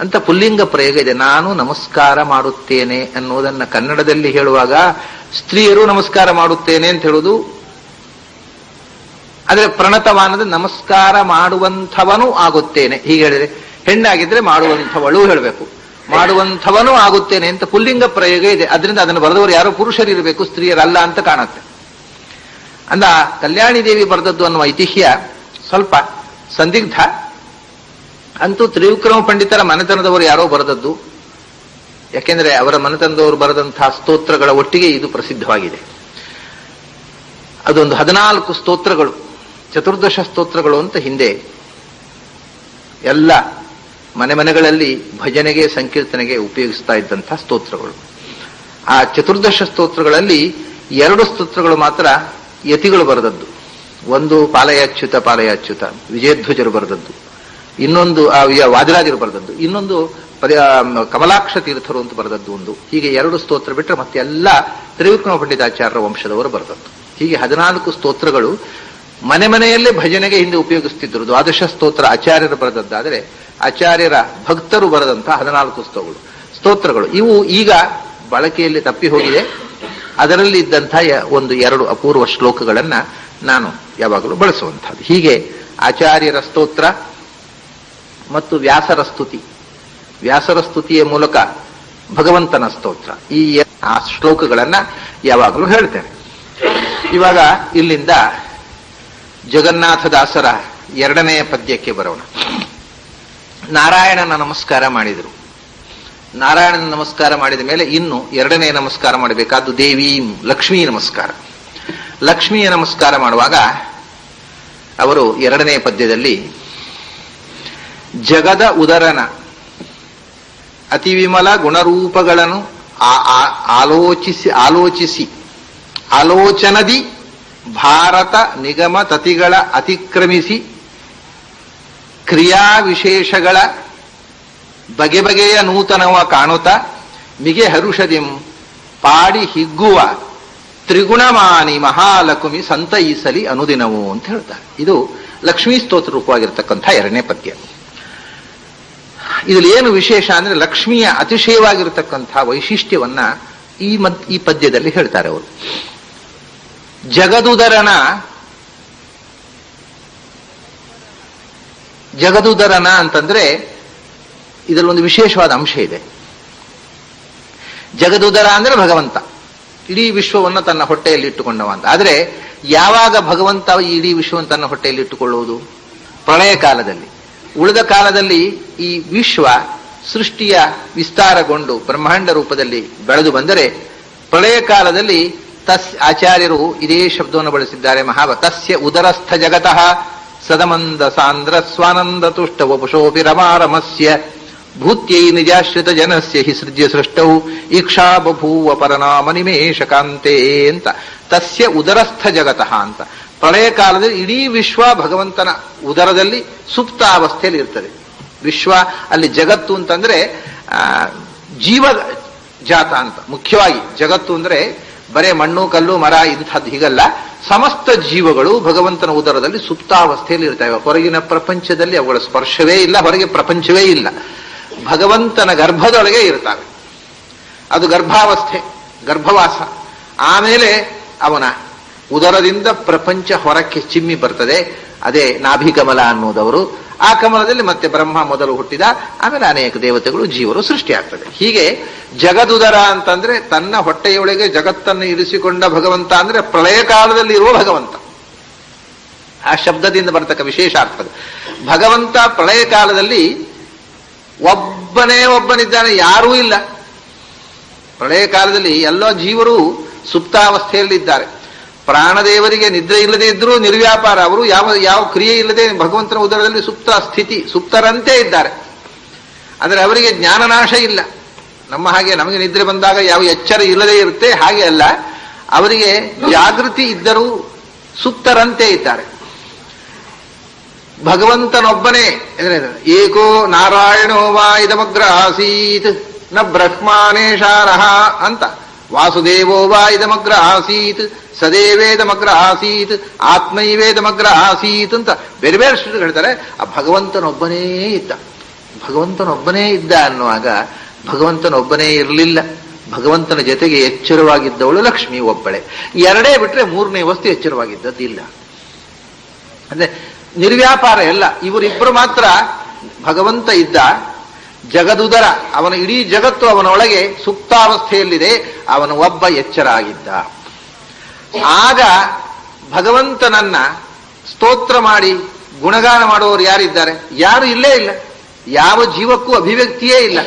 ಅಂತ ಪುಲ್ಲಿಂಗ ಪ್ರಯೋಗ ಇದೆ. ನಾನು ನಮಸ್ಕಾರ ಮಾಡುತ್ತೇನೆ ಅನ್ನೋದನ್ನ ಕನ್ನಡದಲ್ಲಿ ಹೇಳುವಾಗ ಸ್ತ್ರೀಯರು ನಮಸ್ಕಾರ ಮಾಡುತ್ತೇನೆ ಅಂತ ಹೇಳುವುದು. ಆದ್ರೆ ಪ್ರಣತವಾನದ ನಮಸ್ಕಾರ ಮಾಡುವಂಥವನು ಆಗುತ್ತೇನೆ ಹೀಗೆ ಹೇಳಿದ್ರೆ, ಹೆಣ್ಣಾಗಿದ್ರೆ ಮಾಡುವಂಥವಳು ಹೇಳಬೇಕು, ಮಾಡುವಂಥವನು ಆಗುತ್ತೇನೆ ಅಂತ ಪುಲ್ಲಿಂಗ ಪ್ರಯೋಗ ಇದೆ. ಅದರಿಂದ ಅದನ್ನು ಬರೆದವರು ಯಾರೋ ಪುರುಷರಿರಬೇಕು, ಸ್ತ್ರೀಯರಲ್ಲ ಅಂತ ಕಾಣುತ್ತೆ. ಅಂದ ಕಲ್ಯಾಣಿ ದೇವಿ ಬರೆದದ್ದು ಅನ್ನುವ ಐತಿಹ್ಯ ಸ್ವಲ್ಪ ಸಂದಿಗ್ಧ. ಅಂತೂ ತ್ರಿವಿಕ್ರಮ ಪಂಡಿತರ ಮನೆತನದವರು ಯಾರೋ ಬರೆದದ್ದು. ಯಾಕೆಂದ್ರೆ ಅವರ ಮನೆತನದವರು ಬರೆದಂತಹ ಸ್ತೋತ್ರಗಳ ಒಟ್ಟಿಗೆ ಇದು ಪ್ರಸಿದ್ಧವಾಗಿದೆ. ಅದೊಂದು 14 ಸ್ತೋತ್ರಗಳು, ಚತುರ್ದಶ ಸ್ತೋತ್ರಗಳು ಅಂತ ಹಿಂದೆ ಎಲ್ಲ ಮನೆಗಳಲ್ಲಿ ಭಜನೆಗೆ ಸಂಕೀರ್ತನೆಗೆ ಉಪಯೋಗಿಸ್ತಾ ಇದ್ದಂತಹ ಸ್ತೋತ್ರಗಳು. ಆ ಚತುರ್ದಶ ಸ್ತೋತ್ರಗಳಲ್ಲಿ 2 ಸ್ತೋತ್ರಗಳು ಮಾತ್ರ ಯತಿಗಳು ಬರೆದದ್ದು. ಒಂದು ಪಾಲಯಾಚ್ಯುತ ಪಾಲಯಾಚ್ಯುತ ವಿಜಯಧ್ವಜರು ಬರೆದದ್ದು, ಇನ್ನೊಂದು ವಾದಿರಾಜರು ಬರೆದದ್ದು, ಇನ್ನೊಂದು ಕಮಲಾಕ್ಷ ತೀರ್ಥರು ಅಂತ ಬರೆದದ್ದು ಒಂದು. ಹೀಗೆ 2 ಸ್ತೋತ್ರ ಬಿಟ್ಟರೆ ಮತ್ತೆ ಎಲ್ಲ ತ್ರಿವಿಕ್ರಮ ಪಂಡಿತಾಚಾರ್ಯರ ವಂಶದವರು ಬರೆದದ್ದು. ಹೀಗೆ 14 ಸ್ತೋತ್ರಗಳು ಮನೆಯಲ್ಲೇ ಭಜನೆಗೆ ಹಿಂದೆ ಉಪಯೋಗಿಸ್ತಿದ್ರು. ದ್ವಾದಶ ಸ್ತೋತ್ರ ಆಚಾರ್ಯರು ಬರೆದದ್ದಾದರೆ ಆಚಾರ್ಯರ ಭಕ್ತರು ಬರೆದಂತಹ 14 ಸ್ತೋತ್ರಗಳು ಇವು ಈಗ ಬಳಕೆಯಲ್ಲಿ ತಪ್ಪಿ ಹೋಗಿದೆ. ಅದರಲ್ಲಿ ಇದ್ದಂತಹ 1-2 ಅಪೂರ್ವ ಶ್ಲೋಕಗಳನ್ನ ನಾನು ಯಾವಾಗಲೂ ಬಳಸುವಂತಹದ್ದು. ಹೀಗೆ ಆಚಾರ್ಯರ ಸ್ತೋತ್ರ ಮತ್ತು ವ್ಯಾಸರ ಸ್ತುತಿ, ವ್ಯಾಸರ ಸ್ತುತಿಯ ಮೂಲಕ ಭಗವಂತನ ಸ್ತೋತ್ರ, ಈ ಆ ಶ್ಲೋಕಗಳನ್ನ ಯಾವಾಗಲೂ ಹೇಳ್ತೇನೆ. ಇವಾಗ ಇಲ್ಲಿಂದ ಜಗನ್ನಾಥದಾಸರ 2ನೆಯ ಪದ್ಯಕ್ಕೆ ಬರೋಣ. ನಾರಾಯಣನ ನಮಸ್ಕಾರ ಮಾಡಿದರು. ನಾರಾಯಣನ ನಮಸ್ಕಾರ ಮಾಡಿದ ಮೇಲೆ ಇನ್ನು 2ನೇ ನಮಸ್ಕಾರ ಮಾಡಬೇಕಾದ್ದು ದೇವಿ ಲಕ್ಷ್ಮೀ ನಮಸ್ಕಾರ. ಲಕ್ಷ್ಮಿಯ ನಮಸ್ಕಾರ ಮಾಡುವಾಗ ಅವರು 2ನೇ ಪದ್ಯದಲ್ಲಿ ಜಗದ ಉದರನ ಅತಿ ವಿಮಲ ಗುಣರೂಪಗಳನ್ನು ಆಲೋಚನದಿ ಭಾರತ ನಿಗಮ ತತಿಗಳ ಅತಿಕ್ರಮಿಸಿ ಕ್ರಿಯಾ ವಿಶೇಷಗಳ ಬಗೆ ಬಗೆಯ ನೂತನವ ಕಾಣುತ್ತ ಮಿಗೆ ಹರುಷದಿಂ ಪಾಡಿ ಹಿಗ್ಗುವ ತ್ರಿಗುಣಮಾನಿ ಮಹಾಲಕ್ಷ್ಮಿ ಸಂತೈಸಲಿ ಅನುದಿನವು ಅಂತ ಹೇಳ್ತಾರೆ. ಇದು ಲಕ್ಷ್ಮೀ ಸ್ತೋತ್ರ ರೂಪವಾಗಿರ್ತಕ್ಕಂಥ 2ನೇ ಪದ್ಯ. ಇದ್ರಲ್ಲಿ ಏನು ವಿಶೇಷ ಅಂದ್ರೆ ಲಕ್ಷ್ಮಿಯ ಅತಿಶಯವಾಗಿರತಕ್ಕಂಥ ವೈಶಿಷ್ಟ್ಯವನ್ನ ಈ ಪದ್ಯದಲ್ಲಿ ಹೇಳ್ತಾರೆ ಅವರು. ಜಗದುದರನ ಅಂತಂದ್ರೆ ಇದರಲ್ಲಿ ಒಂದು ವಿಶೇಷವಾದ ಅಂಶ ಇದೆ. ಜಗದುದರ ಅಂದ್ರೆ ಭಗವಂತ, ಇಡೀ ವಿಶ್ವವನ್ನು ತನ್ನ ಹೊಟ್ಟೆಯಲ್ಲಿ ಇಟ್ಟುಕೊಂಡವ ಅಂತ. ಆದ್ರೆ ಯಾವಾಗ ಭಗವಂತ ಈ ಇಡೀ ವಿಶ್ವವನ್ನು ತನ್ನ ಹೊಟ್ಟೆಯಲ್ಲಿ ಇಟ್ಟುಕೊಳ್ಳುವುದು? ಪ್ರಳಯ ಕಾಲದಲ್ಲಿ. ಉಳಿದ ಕಾಲದಲ್ಲಿ ಈ ವಿಶ್ವ ಸೃಷ್ಟಿಯ ವಿಸ್ತಾರಗೊಂಡು ಬ್ರಹ್ಮಾಂಡ ರೂಪದಲ್ಲಿ ಬೆಳೆದು ಬಂದರೆ, ಪ್ರಳಯ ಕಾಲದಲ್ಲಿ ಆಚಾರ್ಯರು ಇದೇ ಶಬ್ದವನ್ನು ಬಳಸಿದ್ದಾರೆ. ತಸ್ಯ ಉದರಸ್ಥ ಜಗತಃ ಸದಮಂದ ಸಾಂದ್ರ ಸ್ವಾನಂದ ತುಷ್ಟ ವಪುಷೋಪಿ ರಮಾರಮಸ್ಯ ಭೂತ್ಯೈ ನಿಜಾಶ್ರಿತ ಜನಸ್ಯ ಹಿ ಸೃಜ್ಯ ಸೃಷ್ಟೌ ಈಕ್ಷಾ ಬಭೂವ ಪರನಾಮ ನಿಮೇಶಕಾಂತೆ ಅಂತ. ತಸ್ಯ ಉದರಸ್ಥ ಜಗತಃ ಅಂತ. ಪ್ರಳಯ ಕಾಲದಲ್ಲಿ ಇಡೀ ವಿಶ್ವ ಭಗವಂತನ ಉದರದಲ್ಲಿ ಸುಪ್ತ ಅವಸ್ಥೆಯಲ್ಲಿ ಇರ್ತದೆ. ವಿಶ್ವ ಅಲ್ಲಿ ಜಗತ್ತು ಅಂತಂದ್ರೆ ಜೀವ ಜಾತ ಅಂತ. ಮುಖ್ಯವಾಗಿ ಜಗತ್ತು ಅಂದ್ರೆ ಬರೇ ಮಣ್ಣು ಕಲ್ಲು ಮರ ಇಂಥದ್ದು ಹೀಗಲ್ಲ. ಸಮಸ್ತ ಜೀವಗಳು ಭಗವಂತನ ಉದರದಲ್ಲಿ ಸುಪ್ತಾವಸ್ಥೆಯಲ್ಲಿ ಇರ್ತವೆ. ಹೊರಗಿನ ಪ್ರಪಂಚದಲ್ಲಿ ಅವುಗಳ ಸ್ಪರ್ಶವೇ ಇಲ್ಲ, ಹೊರಗೆ ಪ್ರಪಂಚವೇ ಇಲ್ಲ. ಭಗವಂತನ ಗರ್ಭದೊಳಗೆ ಇರ್ತವೆ. ಅದು ಗರ್ಭಾವಸ್ಥೆ, ಗರ್ಭವಾಸ. ಆಮೇಲೆ ಅವನ ಉದರದಿಂದ ಪ್ರಪಂಚ ಹೊರಕ್ಕೆ ಚಿಮ್ಮಿ ಬರ್ತದೆ. ಅದೇ ನಾಭಿಕಮಲ ಅನ್ನೋದವರು. ಆ ಕಮಲದಲ್ಲಿ ಮತ್ತೆ ಬ್ರಹ್ಮ ಮೊದಲು ಹುಟ್ಟಿದ, ಆಮೇಲೆ ಅನೇಕ ದೇವತೆಗಳು ಜೀವರು ಸೃಷ್ಟಿಯಾಗ್ತದೆ. ಹೀಗೆ ಜಗದುದರ ಅಂತಂದ್ರೆ ತನ್ನ ಹೊಟ್ಟೆಯೊಳಗೆ ಜಗತ್ತನ್ನು ಇರಿಸಿಕೊಂಡ ಭಗವಂತ ಅಂದ್ರೆ ಪ್ರಳಯ ಕಾಲದಲ್ಲಿ ಇರುವ ಭಗವಂತ. ಆ ಶಬ್ದದಿಂದ ಬರ್ತಕ್ಕ ವಿಶೇಷ ಅರ್ಥ. ಭಗವಂತ ಪ್ರಳಯ ಕಾಲದಲ್ಲಿ ಒಬ್ಬನಿದ್ದಾನೆ, ಯಾರೂ ಇಲ್ಲ. ಪ್ರಳಯ ಕಾಲದಲ್ಲಿ ಎಲ್ಲ ಜೀವರು ಸುಪ್ತಾವಸ್ಥೆಯಲ್ಲಿದ್ದಾರೆ. ಪ್ರಾಣದೇವರಿಗೆ ನಿದ್ರೆ ಇಲ್ಲದೆ ಇದ್ರೂ ನಿರ್ವ್ಯಾಪಾರ. ಅವರು ಯಾವ ಕ್ರಿಯೆ ಇಲ್ಲದೆ ಭಗವಂತನ ಉದರದಲ್ಲಿ ಸುಪ್ತ ಸ್ಥಿತಿ, ಸುಪ್ತರಂತೆ ಇದ್ದಾರೆ. ಆದರೆ ಅವರಿಗೆ ಜ್ಞಾನನಾಶ ಇಲ್ಲ. ನಮ್ಮ ಹಾಗೆ ನಮಗೆ ನಿದ್ರೆ ಬಂದಾಗ ಯಾವ ಎಚ್ಚರ ಇಲ್ಲದೆ ಇರುತ್ತೆ, ಹಾಗೆ ಅಲ್ಲ. ಅವರಿಗೆ ಜಾಗೃತಿ ಇದ್ದರೂ ಸುಪ್ತರಂತೆ ಇದ್ದಾರೆ. ಭಗವಂತನೊಬ್ಬನೇ ಏಕೋ ನಾರಾಯಣೋ ವಾ ಇದಮಗ್ರ ಆಸೀತ್ ನ ಬ್ರಹ್ಮಾನೇಶಾರಹ ಅಂತ. ವಾಸುದೇವೋ ವಾ ಇದಮಗ್ರ ಆಸೀತ್ ಸದೇವೇದಮಗ್ರ ಆಸೀತ್ ಆತ್ಮೈವೇದಮಗ್ರ ಆಸೀತ್ ಅಂತ ಬೇರೆ ಬೇರೆ ಶ್ರುತಿಗಳು ಹೇಳ್ತಾರೆ. ಆ ಭಗವಂತನೊಬ್ಬನೇ ಇದ್ದ. ಭಗವಂತನೊಬ್ಬನೇ ಇದ್ದ ಅನ್ನುವಾಗ ಭಗವಂತನೊಬ್ಬನೇ ಇರಲಿಲ್ಲ. ಭಗವಂತನ ಜೊತೆಗೆ ಎಚ್ಚರವಾಗಿದ್ದವಳು ಲಕ್ಷ್ಮಿ ಒಬ್ಬಳೆ. 2 ಬಿಟ್ರೆ 3ನೇ ವಸ್ತು ಎಚ್ಚರವಾಗಿದ್ದದ್ದಿಲ್ಲ. ಅಂದ್ರೆ ನಿರ್ವ್ಯಾಪಾರ ಎಲ್ಲ. ಇವರಿಬ್ಬರು ಮಾತ್ರ ಭಗವಂತ ಇದ್ದ. ಜಗದುದರ, ಅವನ ಇಡೀ ಜಗತ್ತು ಅವನೊಳಗೆ ಸುಪ್ತಾವಸ್ಥೆಯಲ್ಲಿದೆ. ಅವನು ಒಬ್ಬ ಎಚ್ಚರ ಆಗಿದ್ದ. ಆಗ ಭಗವಂತನನ್ನ ಸ್ತೋತ್ರ ಮಾಡಿ ಗುಣಗಾನ ಮಾಡುವವರು ಯಾರಿದ್ದಾರೆ? ಯಾರು ಇಲ್ಲೇ ಇಲ್ಲ. ಯಾವ ಜೀವಕ್ಕೂ ಅಭಿವ್ಯಕ್ತಿಯೇ ಇಲ್ಲ.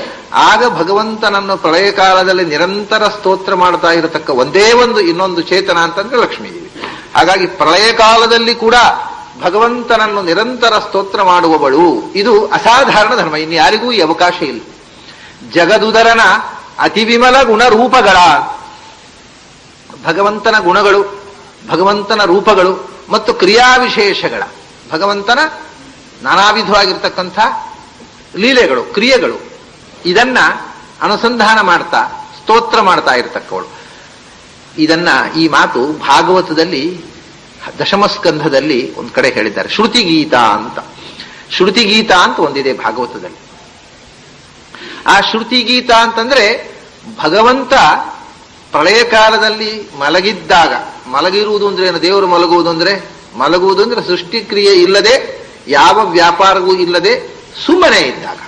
ಆಗ ಭಗವಂತನನ್ನು ಪ್ರಳಯ ಕಾಲದಲ್ಲಿ ನಿರಂತರ ಸ್ತೋತ್ರ ಮಾಡ್ತಾ ಇರತಕ್ಕ ಒಂದೇ ಒಂದು ಇನ್ನೊಂದು ಚೇತನ ಅಂತಂದ್ರೆ ಲಕ್ಷ್ಮೀದೇವಿ. ಹಾಗಾಗಿ ಪ್ರಳಯ ಕಾಲದಲ್ಲಿ ಕೂಡ ಭಗವಂತನನ್ನು ನಿರಂತರ ಸ್ತೋತ್ರ ಮಾಡುವವಳು. ಇದು ಅಸಾಧಾರಣ ಧರ್ಮ. ಇನ್ನು ಯಾರಿಗೂ ಈ ಅವಕಾಶ ಇಲ್ಲ. ಜಗದುದರನ ಅತಿವಿಮಲ ಗುಣರೂಪಗಳ, ಭಗವಂತನ ಗುಣಗಳು, ಭಗವಂತನ ರೂಪಗಳು ಮತ್ತು ಕ್ರಿಯಾವಿಶೇಷಗಳ, ಭಗವಂತನ ನಾನಾ ವಿಧವಾಗಿರ್ತಕ್ಕಂಥ ಲೀಲೆಗಳು, ಕ್ರಿಯೆಗಳು, ಇದನ್ನ ಅನುಸಂಧಾನ ಮಾಡ್ತಾ ಸ್ತೋತ್ರ ಮಾಡ್ತಾ ಇರತಕ್ಕವಳು. ಇದನ್ನ ಈ ಮಾತು ಭಾಗವತದಲ್ಲಿ ದಶಮಸ್ಕಂಧದಲ್ಲಿ ಒಂದ್ ಕಡೆ ಹೇಳಿದ್ದಾರೆ. ಶ್ರುತಿಗೀತ ಅಂತ. ಶ್ರುತಿಗೀತ ಅಂತ ಒಂದಿದೆ ಭಾಗವತದಲ್ಲಿ. ಆ ಶ್ರುತಿಗೀತ ಅಂತಂದ್ರೆ ಭಗವಂತ ಪ್ರಳಯ ಕಾಲದಲ್ಲಿ ಮಲಗಿದ್ದಾಗ, ಮಲಗಿರುವುದು ಅಂದ್ರೆ ಏನು? ದೇವರು ಮಲಗುವುದು ಅಂದ್ರೆ ಸೃಷ್ಟಿ ಕ್ರಿಯೆ ಇಲ್ಲದೆ, ಯಾವ ವ್ಯಾಪಾರವೂ ಇಲ್ಲದೆ ಸುಮ್ಮನೆ ಇದ್ದಾಗ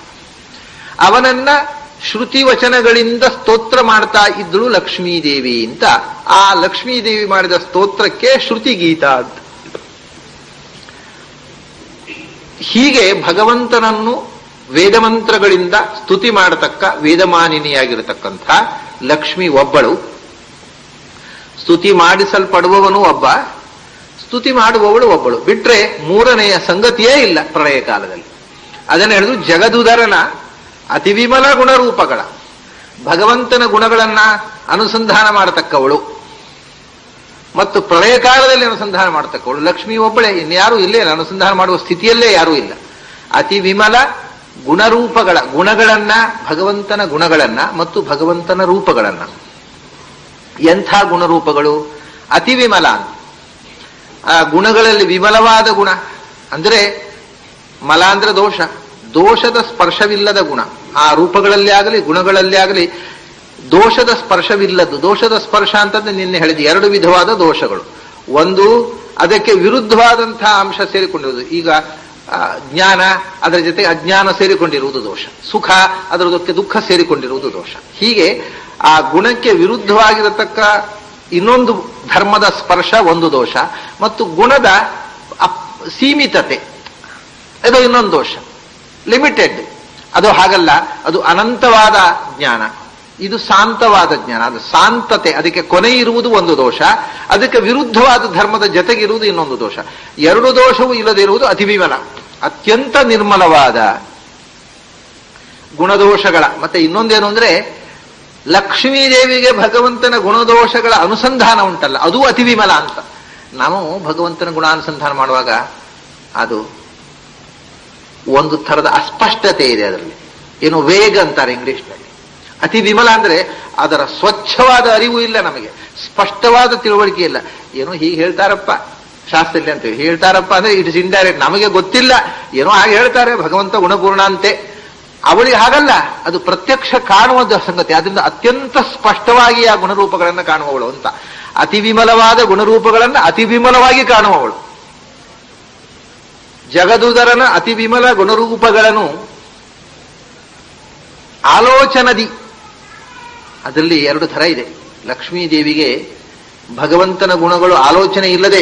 ಅವನನ್ನ ಶ್ರುತಿ ವಚನಗಳಿಂದ ಸ್ತೋತ್ರ ಮಾಡ್ತಾ ಇದ್ದಳು ಲಕ್ಷ್ಮೀದೇವಿ ಅಂತ. ಆ ಲಕ್ಷ್ಮೀದೇವಿ ಮಾಡಿದ ಸ್ತೋತ್ರಕ್ಕೆ ಶ್ರುತಿಗೀತ ಅಂತ. ಹೀಗೆ ಭಗವಂತನನ್ನು ವೇದಮಂತ್ರಗಳಿಂದ ಸ್ತುತಿ ಮಾಡತಕ್ಕ ವೇದಮಾನಿನಿಯಾಗಿರತಕ್ಕಂಥ ಲಕ್ಷ್ಮಿ ಒಬ್ಬಳು. ಸ್ತುತಿ ಮಾಡಿಸಲ್ಪಡುವವನು ಒಬ್ಬ, ಸ್ತುತಿ ಮಾಡುವವಳು ಒಬ್ಬಳು. ಬಿಟ್ರೆ 3ನೆಯ ಸಂಗತಿಯೇ ಇಲ್ಲ ಪ್ರಳಯ ಕಾಲದಲ್ಲಿ. ಅದನ್ನು ಹೇಳಿದ್ರು ಜಗದುದರನ ಅತಿವಿಮಲ ಗುಣರೂಪಗಳ, ಭಗವಂತನ ಗುಣಗಳನ್ನ ಅನುಸಂಧಾನ ಮಾಡತಕ್ಕವಳು ಮತ್ತು ಪ್ರಳಯ ಕಾಲದಲ್ಲಿ ಅನುಸಂಧಾನ ಮಾಡತಕ್ಕವಳು ಲಕ್ಷ್ಮಿ ಒಬ್ಬಳೇ. ಇನ್ಯಾರೂ ಇಲ್ಲೇ ಇಲ್ಲ. ಅನುಸಂಧಾನ ಮಾಡುವ ಸ್ಥಿತಿಯಲ್ಲೇ ಯಾರೂ ಇಲ್ಲ. ಅತಿ ವಿಮಲ ಗುಣಗಳನ್ನ, ಭಗವಂತನ ಗುಣಗಳನ್ನ ಮತ್ತು ಭಗವಂತನ ರೂಪಗಳನ್ನ. ಎಂಥ ಗುಣರೂಪಗಳು? ಅತಿ ವಿಮಲ ಅಂತ. ಆ ಗುಣಗಳಲ್ಲಿ ವಿಮಲವಾದ ಗುಣ ಅಂದ್ರೆ ಮಲ ಅಂದ್ರೆ ದೋಷ, ದೋಷದ ಸ್ಪರ್ಶವಿಲ್ಲದ ಗುಣ. ಆ ರೂಪಗಳಲ್ಲಿ ಆಗಲಿ ಗುಣಗಳಲ್ಲಿ ಆಗಲಿ ದೋಷದ ಸ್ಪರ್ಶವಿಲ್ಲದ್ದು. ದೋಷದ ಸ್ಪರ್ಶ ಅಂತಂದ್ರೆ ನಿನ್ನೆ ಹೇಳಿದ ಎರಡು ವಿಧವಾದ ದೋಷಗಳು. ಒಂದು ಅದಕ್ಕೆ ವಿರುದ್ಧವಾದಂತಹ ಅಂಶ ಸೇರಿಕೊಂಡಿರುವುದು. ಈಗ ಜ್ಞಾನ, ಅದರ ಜೊತೆ ಅಜ್ಞಾನ ಸೇರಿಕೊಂಡಿರುವುದು ದೋಷ. ಸುಖ, ಅದರದಕ್ಕೆ ದುಃಖ ಸೇರಿಕೊಂಡಿರುವುದು ದೋಷ. ಹೀಗೆ ಆ ಗುಣಕ್ಕೆ ವಿರುದ್ಧವಾಗಿರತಕ್ಕ ಇನ್ನೊಂದು ಧರ್ಮದ ಸ್ಪರ್ಶ ಒಂದು ದೋಷ, ಮತ್ತು ಗುಣದ ಸೀಮಿತತೆ ಅದು ಇನ್ನೊಂದು ದೋಷ. ಲಿಮಿಟೆಡ್ ಅದು ಹಾಗಲ್ಲ, ಅದು ಅನಂತವಾದ ಜ್ಞಾನ, ಇದು ಶಾಂತವಾದ ಜ್ಞಾನ. ಅದು ಶಾಂತತೆ, ಅದಕ್ಕೆ ಕೊನೆ ಇರುವುದು ಒಂದು ದೋಷ, ಅದಕ್ಕೆ ವಿರುದ್ಧವಾದ ಧರ್ಮದ ಜೊತೆಗಿರುವುದು ಇನ್ನೊಂದು ದೋಷ. ಎರಡು ದೋಷವೂ ಇಲ್ಲದಿರುವುದು ಅತಿವಿಮಲ, ಅತ್ಯಂತ ನಿರ್ಮಲವಾದ ಗುಣದೋಷಗಳ. ಮತ್ತೆ ಇನ್ನೊಂದೇನು ಅಂದ್ರೆ ಲಕ್ಷ್ಮೀದೇವಿಗೆ ಭಗವಂತನ ಗುಣದೋಷಗಳ ಅನುಸಂಧಾನ ಉಂಟಲ್ಲ, ಅದು ಅತಿವಿಮಲ ಅಂತ. ನಾವು ಭಗವಂತನ ಗುಣಾನುಸಂಧಾನ ಮಾಡುವಾಗ ಅದು ಒಂದು ಥರದ ಅಸ್ಪಷ್ಟತೆ ಇದೆ ಅದರಲ್ಲಿ. ಏನು ವೇಗ ಅಂತಾರೆ ಇಂಗ್ಲಿಷ್ನಲ್ಲಿ. ಅತಿ ವಿಮಲ ಅಂದ್ರೆ ಅದರ ಸ್ವಚ್ಛವಾದ ಅರಿವು ಇಲ್ಲ ನಮಗೆ, ಸ್ಪಷ್ಟವಾದ ತಿಳುವಳಿಕೆ ಇಲ್ಲ. ಏನೋ ಹೀಗೆ ಹೇಳ್ತಾರಪ್ಪ ಶಾಸ್ತ್ರದಲ್ಲಿ ಅಂತೇಳಿ ಹೇಳ್ತಾರಪ್ಪ ಅಂದ್ರೆ ಇಟ್ ಇಸ್ ಇಂಡೈರೆಕ್ಟ್, ನಮಗೆ ಗೊತ್ತಿಲ್ಲ, ಏನೋ ಹಾಗೆ ಹೇಳ್ತಾರೆ ಭಗವಂತ ಗುಣಪೂರ್ಣ ಅಂತೆ. ಅವಳಿಗೆ ಹಾಗಲ್ಲ, ಅದು ಪ್ರತ್ಯಕ್ಷ ಕಾಣುವ ಸಂಗತಿ. ಅದರಿಂದ ಅತ್ಯಂತ ಸ್ಪಷ್ಟವಾಗಿ ಆ ಗುಣರೂಪಗಳನ್ನು ಕಾಣುವವಳು ಅಂತ. ಅತಿ ವಿಮಲವಾದ ಗುಣರೂಪಗಳನ್ನು ಅತಿ ವಿಮಲವಾಗಿ ಕಾಣುವವಳು. ಜಗದುದರನ ಅತಿ ವಿಮಲ ಗುಣರೂಪಗಳನ್ನು ಆಲೋಚನದಿ, ಅದರಲ್ಲಿ ಎರಡು ಥರ ಇದೆ. ಲಕ್ಷ್ಮೀದೇವಿಗೆ ಭಗವಂತನ ಗುಣಗಳು ಆಲೋಚನೆ ಇಲ್ಲದೆ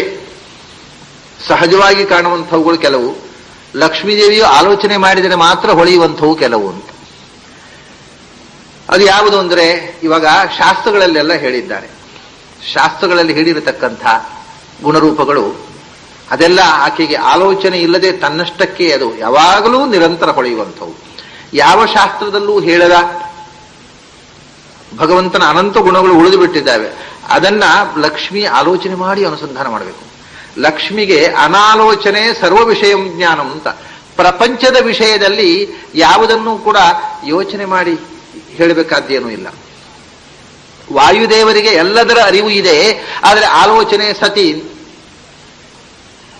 ಸಹಜವಾಗಿ ಕಾಣುವಂಥವುಗಳು ಕೆಲವು, ಲಕ್ಷ್ಮೀದೇವಿಯು ಆಲೋಚನೆ ಮಾಡಿದರೆ ಮಾತ್ರ ಹೊಳೆಯುವಂಥವು ಕೆಲವು ಅಂತ. ಅದು ಯಾವುದು ಅಂದ್ರೆ ಇವಾಗ ಶಾಸ್ತ್ರಗಳಲ್ಲೆಲ್ಲ ಹೇಳಿದ್ದಾರೆ. ಶಾಸ್ತ್ರಗಳಲ್ಲಿ ಹೇಳಿರತಕ್ಕಂಥ ಗುಣರೂಪಗಳು ಅದೆಲ್ಲ ಆಕೆಗೆ ಆಲೋಚನೆ ಇಲ್ಲದೆ ತನ್ನಷ್ಟಕ್ಕೆ ಅದು ಯಾವಾಗಲೂ ನಿರಂತರ ಹೊಳೆಯುವಂಥವು. ಯಾವ ಶಾಸ್ತ್ರದಲ್ಲೂ ಹೇಳದ ಭಗವಂತನ ಅನಂತ ಗುಣಗಳು ಉಳಿದು ಬಿಟ್ಟಿದ್ದಾವೆ. ಅದನ್ನ ಲಕ್ಷ್ಮಿ ಆಲೋಚನೆ ಮಾಡಿ ಅನುಸಂಧಾನ ಮಾಡಬೇಕು. ಲಕ್ಷ್ಮಿಗೆ ಅನಾಲೋಚನೆ ಸರ್ವ ವಿಷಯ ಜ್ಞಾನಂ ಅಂತ. ಪ್ರಪಂಚದ ವಿಷಯದಲ್ಲಿ ಯಾವುದನ್ನು ಕೂಡ ಯೋಚನೆ ಮಾಡಿ ಹೇಳಬೇಕಾದ್ದೇನೂ ಇಲ್ಲ. ವಾಯುದೇವರಿಗೆ ಎಲ್ಲದರ ಅರಿವು ಇದೆ, ಆದರೆ ಆಲೋಚನೆ ಸತಿ.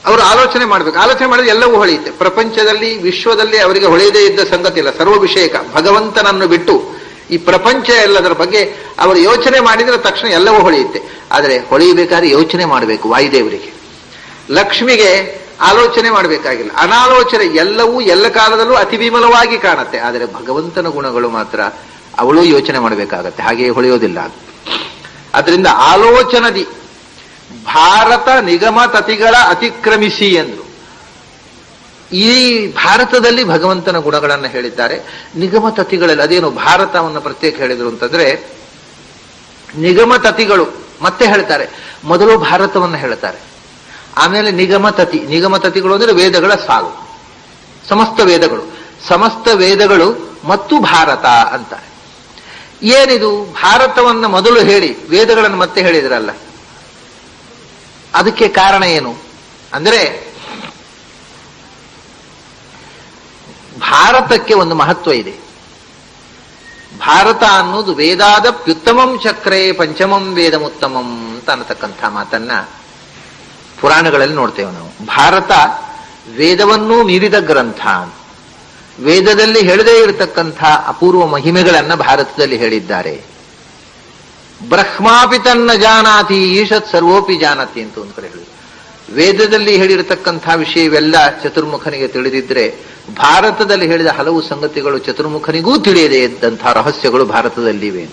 ಅವರು ಆಲೋಚನೆ ಮಾಡಬೇಕು. ಆಲೋಚನೆ ಮಾಡಿದ್ರೆ ಎಲ್ಲವೂ ಹೊಳೆಯುತ್ತೆ. ಪ್ರಪಂಚದಲ್ಲಿ ವಿಶ್ವದಲ್ಲಿ ಅವರಿಗೆ ಹೊಳೆಯದೇ ಇದ್ದ ಸಂಗತಿ ಇಲ್ಲ. ಸರ್ವ ವಿಷಯಕ ಭಗವಂತನನ್ನು ಬಿಟ್ಟು ಈ ಪ್ರಪಂಚ ಎಲ್ಲದರ ಬಗ್ಗೆ ಅವರು ಯೋಚನೆ ಮಾಡಿದ್ರೆ ತಕ್ಷಣ ಎಲ್ಲವೂ ಹೊಳೆಯುತ್ತೆ. ಆದರೆ ಹೊಳೆಯಬೇಕಾದ್ರೆ ಯೋಚನೆ ಮಾಡಬೇಕು ವಾಯುದೇವರಿಗೆ. ಲಕ್ಷ್ಮಿಗೆ ಆಲೋಚನೆ ಮಾಡಬೇಕಾಗಿಲ್ಲ, ಅನಾಲೋಚನೆ. ಎಲ್ಲವೂ ಎಲ್ಲ ಕಾಲದಲ್ಲೂ ಅತಿ ವಿಮಲವಾಗಿ ಕಾಣುತ್ತೆ. ಆದರೆ ಭಗವಂತನ ಗುಣಗಳು ಮಾತ್ರ ಅವಳು ಯೋಚನೆ ಮಾಡಬೇಕಾಗತ್ತೆ, ಹಾಗೆಯೇ ಹೊಳೆಯೋದಿಲ್ಲ. ಅದರಿಂದ ಆಲೋಚನದಿ ಭಾರತ ನಿಗಮ ತತಿಗಳ ಅತಿಕ್ರಮಿಸಿ ಎಂದ್ರು. ಈ ಭಾರತದಲ್ಲಿ ಭಗವಂತನ ಗುಣಗಳನ್ನು ಹೇಳಿದ್ದಾರೆ. ನಿಗಮ ತತಿಗಳಲ್ಲಿ ಅದೇನು ಭಾರತವನ್ನು ಪ್ರತ್ಯೇಕ ಹೇಳಿದ್ರು ಅಂತಂದ್ರೆ, ನಿಗಮ ತತಿಗಳು ಮತ್ತೆ ಹೇಳ್ತಾರೆ. ಮೊದಲು ಭಾರತವನ್ನು ಹೇಳ್ತಾರೆ, ಆಮೇಲೆ ನಿಗಮತತಿ. ನಿಗಮತತಿಗಳು ಅಂದ್ರೆ ವೇದಗಳ ಸಾಲು, ಸಮಸ್ತ ವೇದಗಳು ಮತ್ತು ಭಾರತ ಅಂತಾರೆ. ಏನಿದು ಭಾರತವನ್ನು ಮೊದಲು ಹೇಳಿ ವೇದಗಳನ್ನು ಮತ್ತೆ ಹೇಳಿದ್ರಲ್ಲ, ಅದಕ್ಕೆ ಕಾರಣ ಏನು ಅಂದ್ರೆ, ಭಾರತಕ್ಕೆ ಒಂದು ಮಹತ್ವ ಇದೆ. ಭಾರತ ಅನ್ನೋದು ವೇದಾದ ಪ್ಯುತ್ತಮಂ ಚಕ್ರೇ ಪಂಚಮಂ ವೇದಮುತ್ತಮಂ ಅಂತ ಅನ್ನತಕ್ಕಂಥ ಮಾತನ್ನ ಪುರಾಣಗಳಲ್ಲಿ ನೋಡ್ತೇವೆ ನಾವು. ಭಾರತ ವೇದವನ್ನೂ ಮೀರಿದ ಗ್ರಂಥ. ವೇದದಲ್ಲಿ ಹೇಳದೇ ಇರತಕ್ಕಂಥ ಅಪೂರ್ವ ಮಹಿಮೆಗಳನ್ನ ಭಾರತದಲ್ಲಿ ಹೇಳಿದ್ದಾರೆ. ಬ್ರಹ್ಮಾಪಿ ತನ್ನ ಜಾನಾತಿ ಈಶತ್ ಸರ್ವೋಪಿ ಜಾನತಿ ಅಂತ ಒಂದು ಕಡೆ ಹೇಳಿದ್ರು. ವೇದದಲ್ಲಿ ಹೇಳಿರತಕ್ಕಂಥ ವಿಷಯವೆಲ್ಲ ಚತುರ್ಮುಖನಿಗೆ ತಿಳಿದಿದ್ರೆ, ಭಾರತದಲ್ಲಿ ಹೇಳಿದ ಹಲವು ಸಂಗತಿಗಳು ಚತುರ್ಮುಖನಿಗೂ ತಿಳಿಯದೇ ಇದ್ದಂತಹ ರಹಸ್ಯಗಳು ಭಾರತದಲ್ಲಿವೆ.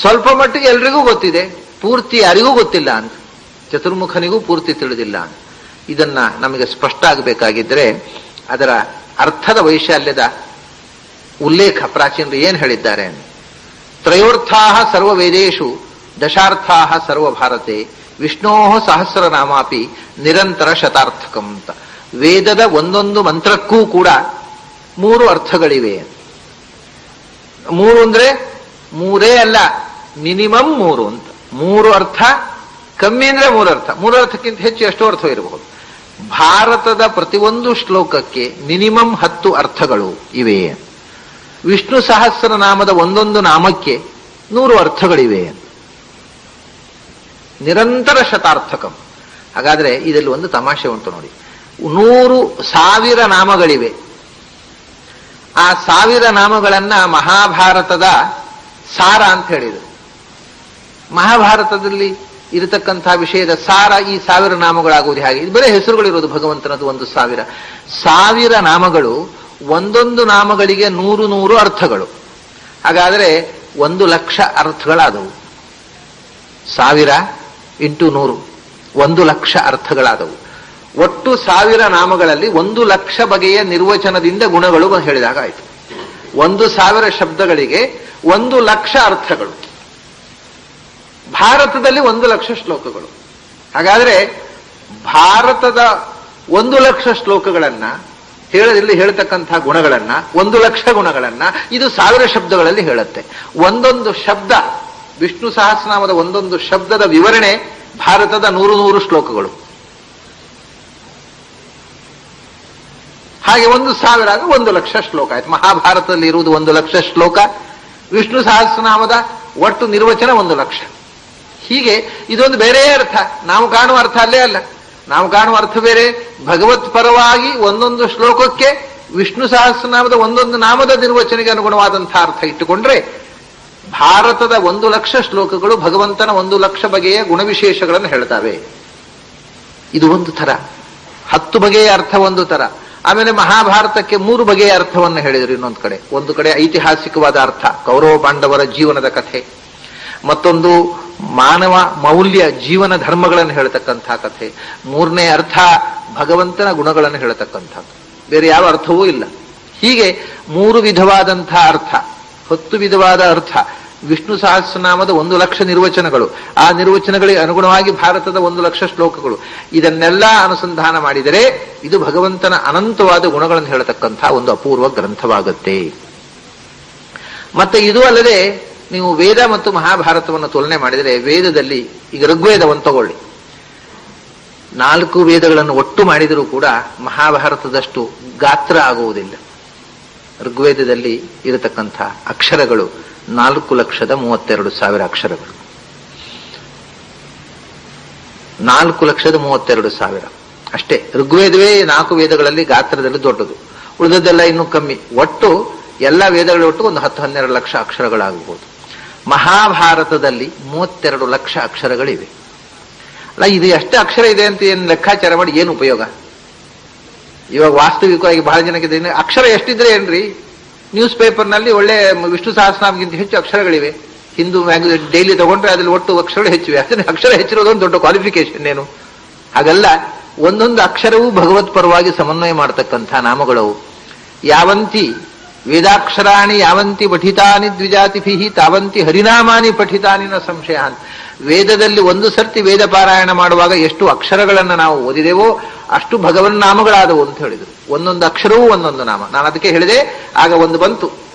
ಸ್ವಲ್ಪ ಮಟ್ಟಿಗೆ ಎಲ್ರಿಗೂ ಗೊತ್ತಿದೆ, ಪೂರ್ತಿ ಯಾರಿಗೂ ಗೊತ್ತಿಲ್ಲ ಅಂತ. ಚತುರ್ಮುಖನಿಗೂ ಪೂರ್ತಿ ತಿಳಿದಿಲ್ಲ. ಇದನ್ನ ನಮಗೆ ಸ್ಪಷ್ಟ ಆಗಬೇಕಾಗಿದ್ರೆ ಅದರ ಅರ್ಥದ ವೈಶಾಲ್ಯದ ಉಲ್ಲೇಖ ಪ್ರಾಚೀನರು ಏನ್ ಹೇಳಿದ್ದಾರೆ. ತ್ರಯೋರ್ಥಾ ಸರ್ವ ವೇದೇಶು ದಶಾರ್ಥಾ ಸರ್ವ ಭಾರತೆ ವಿಷ್ಣೋ ಸಹಸ್ರನಾಮಾಪಿ ನಿರಂತರ ಶತಾರ್ಥಕಂ ಅಂತ. ವೇದದ ಒಂದೊಂದು ಮಂತ್ರಕ್ಕೂ ಕೂಡ 3 ಅರ್ಥಗಳಿವೆ. 3 ಅಂದ್ರೆ 3 ಅಲ್ಲ, ಮಿನಿಮಮ್ 3 ಅಂತ. 3 ಅರ್ಥ, ಕಮ್ಮಿ ಅಂದ್ರೆ 3 ಅರ್ಥ. 3 ಅರ್ಥಕ್ಕಿಂತ ಹೆಚ್ಚು ಎಷ್ಟೋ ಅರ್ಥ ಇರಬಹುದು. ಭಾರತದ ಪ್ರತಿಯೊಂದು ಶ್ಲೋಕಕ್ಕೆ ಮಿನಿಮಮ್ 10 ಅರ್ಥಗಳು ಇವೆ. ವಿಷ್ಣು ಸಹಸ್ರನಾಮದ ಒಂದೊಂದು ನಾಮಕ್ಕೆ 100 ಅರ್ಥಗಳಿವೆ. ನಿರಂತರ ಶತಾರ್ಥಕಂ. ಹಾಗಾದ್ರೆ ಇದರಲ್ಲಿ ಒಂದು ತಮಾಷೆ ಉಂಟು ನೋಡಿ. 100,000 ನಾಮಗಳಿವೆ. ಆ 1000 ನಾಮಗಳನ್ನ ಮಹಾಭಾರತದ ಸಾರ ಅಂತ ಹೇಳಿದರು. ಮಹಾಭಾರತದಲ್ಲಿ ಇರತಕ್ಕಂತಹ ವಿಷಯದ ಸಾರ ಈ 1000 ನಾಮಗಳಾಗುವುದು ಹಾಗೆ. ಇದು ಬರೀ ಹೆಸರುಗಳಿರೋದು ಭಗವಂತನದು 1,000 ನಾಮಗಳು. ಒಂದೊಂದು ನಾಮಗಳಿಗೆ 100 ಅರ್ಥಗಳು. ಹಾಗಾದ್ರೆ 1,00,000 ಅರ್ಥಗಳಾದವು. 1000 × 100 1,00,000 ಅರ್ಥಗಳಾದವು. ಒಟ್ಟು 1000 ನಾಮಗಳಲ್ಲಿ 1,00,000 ಬಗೆಯ ನಿರ್ವಚನದಿಂದ ಗುಣಗಳು ಹೇಳಿದಾಗ ಆಯಿತು. 1,000 ಶಬ್ದಗಳಿಗೆ 1,00,000 ಅರ್ಥಗಳು. ಭಾರತದಲ್ಲಿ 1,00,000 ಶ್ಲೋಕಗಳು. ಹಾಗಾದ್ರೆ ಭಾರತದ 1,00,000 ಶ್ಲೋಕಗಳನ್ನ ಹೇಳದಲ್ಲಿ ಹೇಳ್ತಕ್ಕಂತಹ ಗುಣಗಳನ್ನ 1,00,000 ಗುಣಗಳನ್ನ ಇದು 1000 ಶಬ್ದಗಳಲ್ಲಿ ಹೇಳುತ್ತೆ. ಒಂದೊಂದು ಶಬ್ದ, ವಿಷ್ಣು ಸಹಸ್ರನಾಮದ ಒಂದೊಂದು ಶಬ್ದದ ವಿವರಣೆ ಭಾರತದ 100 ಶ್ಲೋಕಗಳು. ಹಾಗೆ 1,000 ಆಗ 1,00,000 ಶ್ಲೋಕ ಆಯ್ತು. ಮಹಾಭಾರತದಲ್ಲಿ ಇರುವುದು 1,00,000 ಶ್ಲೋಕ. ವಿಷ್ಣು ಸಹಸ್ರನಾಮದ ಒಟ್ಟು ನಿರ್ವಚನ 1,00,000. ಹೀಗೆ ಇದೊಂದು ಬೇರೆ ಅರ್ಥ. ನಾವು ಕಾಣುವ ಅರ್ಥ ಅಲ್ಲೇ ಅಲ್ಲ. ನಾವು ಕಾಣುವ ಅರ್ಥ ಬೇರೆ. ಭಗವತ್ ಪರವಾಗಿ ಒಂದೊಂದು ಶ್ಲೋಕಕ್ಕೆ ವಿಷ್ಣು ಸಹಸ್ರನಾಮದ ಒಂದೊಂದು ನಾಮದ ನಿರ್ವಚನೆಗೆ ಅನುಗುಣವಾದಂತಹ ಅರ್ಥ ಇಟ್ಟುಕೊಂಡ್ರೆ ಭಾರತದ 1,00,000 ಶ್ಲೋಕಗಳು ಭಗವಂತನ 1,00,000 ಬಗೆಯ ಗುಣವಿಶೇಷಗಳನ್ನು ಹೇಳ್ತವೆ. ಇದು ಒಂದು ಥರ. 10 ಬಗೆಯ ಅರ್ಥ ಒಂದು ಥರ. ಆಮೇಲೆ ಮಹಾಭಾರತಕ್ಕೆ 3 ಬಗೆಯ ಅರ್ಥವನ್ನು ಹೇಳಿದರು. ಇನ್ನೊಂದು ಕಡೆ, ಒಂದು ಕಡೆ ಐತಿಹಾಸಿಕವಾದ ಅರ್ಥ, ಕೌರವ ಪಾಂಡವರ ಜೀವನದ ಕಥೆ. ಮತ್ತೊಂದು ಮಾನವ ಮೌಲ್ಯ ಜೀವನ ಧರ್ಮಗಳನ್ನು ಹೇಳ್ತಕ್ಕಂಥ ಕಥೆ. 3ನೇ ಅರ್ಥ ಭಗವಂತನ ಗುಣಗಳನ್ನು ಹೇಳ್ತಕ್ಕಂಥದ್ದು. ಬೇರೆ ಯಾವ ಅರ್ಥವೂ ಇಲ್ಲ. ಹೀಗೆ 3 ವಿಧವಾದಂಥ ಅರ್ಥ, 10 ವಿಧವಾದ ಅರ್ಥ. ವಿಷ್ಣು ಸಹಸ್ರನಾಮದ 1,00,000 ನಿರ್ವಚನಗಳು. ಆ ನಿರ್ವಚನಗಳಿಗೆ ಅನುಗುಣವಾಗಿ ಭಾರತದ 1,00,000 ಶ್ಲೋಕಗಳು. ಇದನ್ನೆಲ್ಲ ಅನುಸಂಧಾನ ಮಾಡಿದರೆ ಇದು ಭಗವಂತನ ಅನಂತವಾದ ಗುಣಗಳನ್ನು ಹೇಳತಕ್ಕಂಥ ಒಂದು ಅಪೂರ್ವ ಗ್ರಂಥವಾಗುತ್ತೆ. ಮತ್ತೆ ಇದು ಅಲ್ಲದೆ ನೀವು ವೇದ ಮತ್ತು ಮಹಾಭಾರತವನ್ನು ತುಲನೆ ಮಾಡಿದರೆ, ವೇದದಲ್ಲಿ ಈಗ ಋಗ್ವೇದವನ್ನು ತಗೊಳ್ಳಿ. 4 ವೇದಗಳನ್ನು ಒಟ್ಟು ಮಾಡಿದರೂ ಕೂಡ ಮಹಾಭಾರತದಷ್ಟು ಗಾತ್ರ ಆಗುವುದಿಲ್ಲ. ಋಗ್ವೇದದಲ್ಲಿ ಇರತಕ್ಕಂಥ ಅಕ್ಷರಗಳು 4,32,000 ಅಕ್ಷರಗಳು. 4,32,000 ಅಷ್ಟೇ. ಋಗ್ವೇದವೇ 4 ವೇದಗಳಲ್ಲಿ ಗಾತ್ರದಲ್ಲಿ ದೊಡ್ಡದು, ಉಳಿದದ್ದೆಲ್ಲ ಇನ್ನೂ ಕಮ್ಮಿ. ಒಟ್ಟು ಎಲ್ಲ ವೇದಗಳ ಒಟ್ಟು ಒಂದು 10-12 ಲಕ್ಷ ಅಕ್ಷರಗಳಾಗಬಹುದು. ಮಹಾಭಾರತದಲ್ಲಿ 32 ಲಕ್ಷ ಅಕ್ಷರಗಳಿವೆ. ಅಲ್ಲ, ಇದು ಎಷ್ಟು ಅಕ್ಷರ ಇದೆ ಅಂತ ಏನು ಲೆಕ್ಕಾಚಾರ ಮಾಡಿ ಏನು ಉಪಯೋಗ? ಇವಾಗ ವಾಸ್ತವಿಕವಾಗಿ ಬಹಳ ಜನಕ್ಕೆ ಅಕ್ಷರ ಎಷ್ಟಿದ್ರೆ ಏನ್ರಿ? ನ್ಯೂಸ್ ಪೇಪರ್ನಲ್ಲಿ ಒಳ್ಳೆ ವಿಷ್ಣು ಸಹಸ್ರನಾಮಗಿಂತ ಹೆಚ್ಚು ಅಕ್ಷರಗಳಿವೆ. ಹಿಂದೂ ಮ್ಯಾಗಝಿನ್ ಡೈಲಿ ತಗೊಂಡ್ರೆ ಅದ್ರಲ್ಲಿ ಒಟ್ಟು ಅಕ್ಷರಗಳು ಹೆಚ್ಚಿವೆ. ಅದನ್ನ ಅಕ್ಷರ ಹೆಚ್ಚಿರೋದೊಂದು ದೊಡ್ಡ ಕ್ವಾಲಿಫಿಕೇಶನ್ ಏನು? ಹಾಗಲ್ಲ, ಒಂದೊಂದು ಅಕ್ಷರವೂ ಭಗವತ್ ಪರವಾಗಿ ಸಮನ್ವಯ ಮಾಡತಕ್ಕಂಥ ನಾಮಗಳವು. ಯಾವಂತಿ ವೇದಾಕ್ಷರಾಣಿ ಯಾವಂತಿ ಪಠಿತಾನಿ ದ್ವಿಜಾತಿಭಿ ತಾವಂತಿ ಹರಿನಾಮಾನಿ ಪಠಿತಾನಿ ನ ಸಂಶಯ ಅಂತ. ವೇದದಲ್ಲಿ ಒಂದು ಸರ್ತಿ ವೇದ ಪಾರಾಯಣ ಮಾಡುವಾಗ ಎಷ್ಟು ಅಕ್ಷರಗಳನ್ನು ನಾವು ಓದಿದೆವೋ ಅಷ್ಟು ಭಗವನ್ ನಾಮಗಳಾದವು ಅಂತ ಹೇಳಿದರು. ಒಂದೊಂದು ಅಕ್ಷರವೂ ಒಂದೊಂದು ನಾಮ. ನಾನು ಅದಕ್ಕೆ ಹೇಳಿದೆ, ಆಗ ಒಂದು ಬಂತು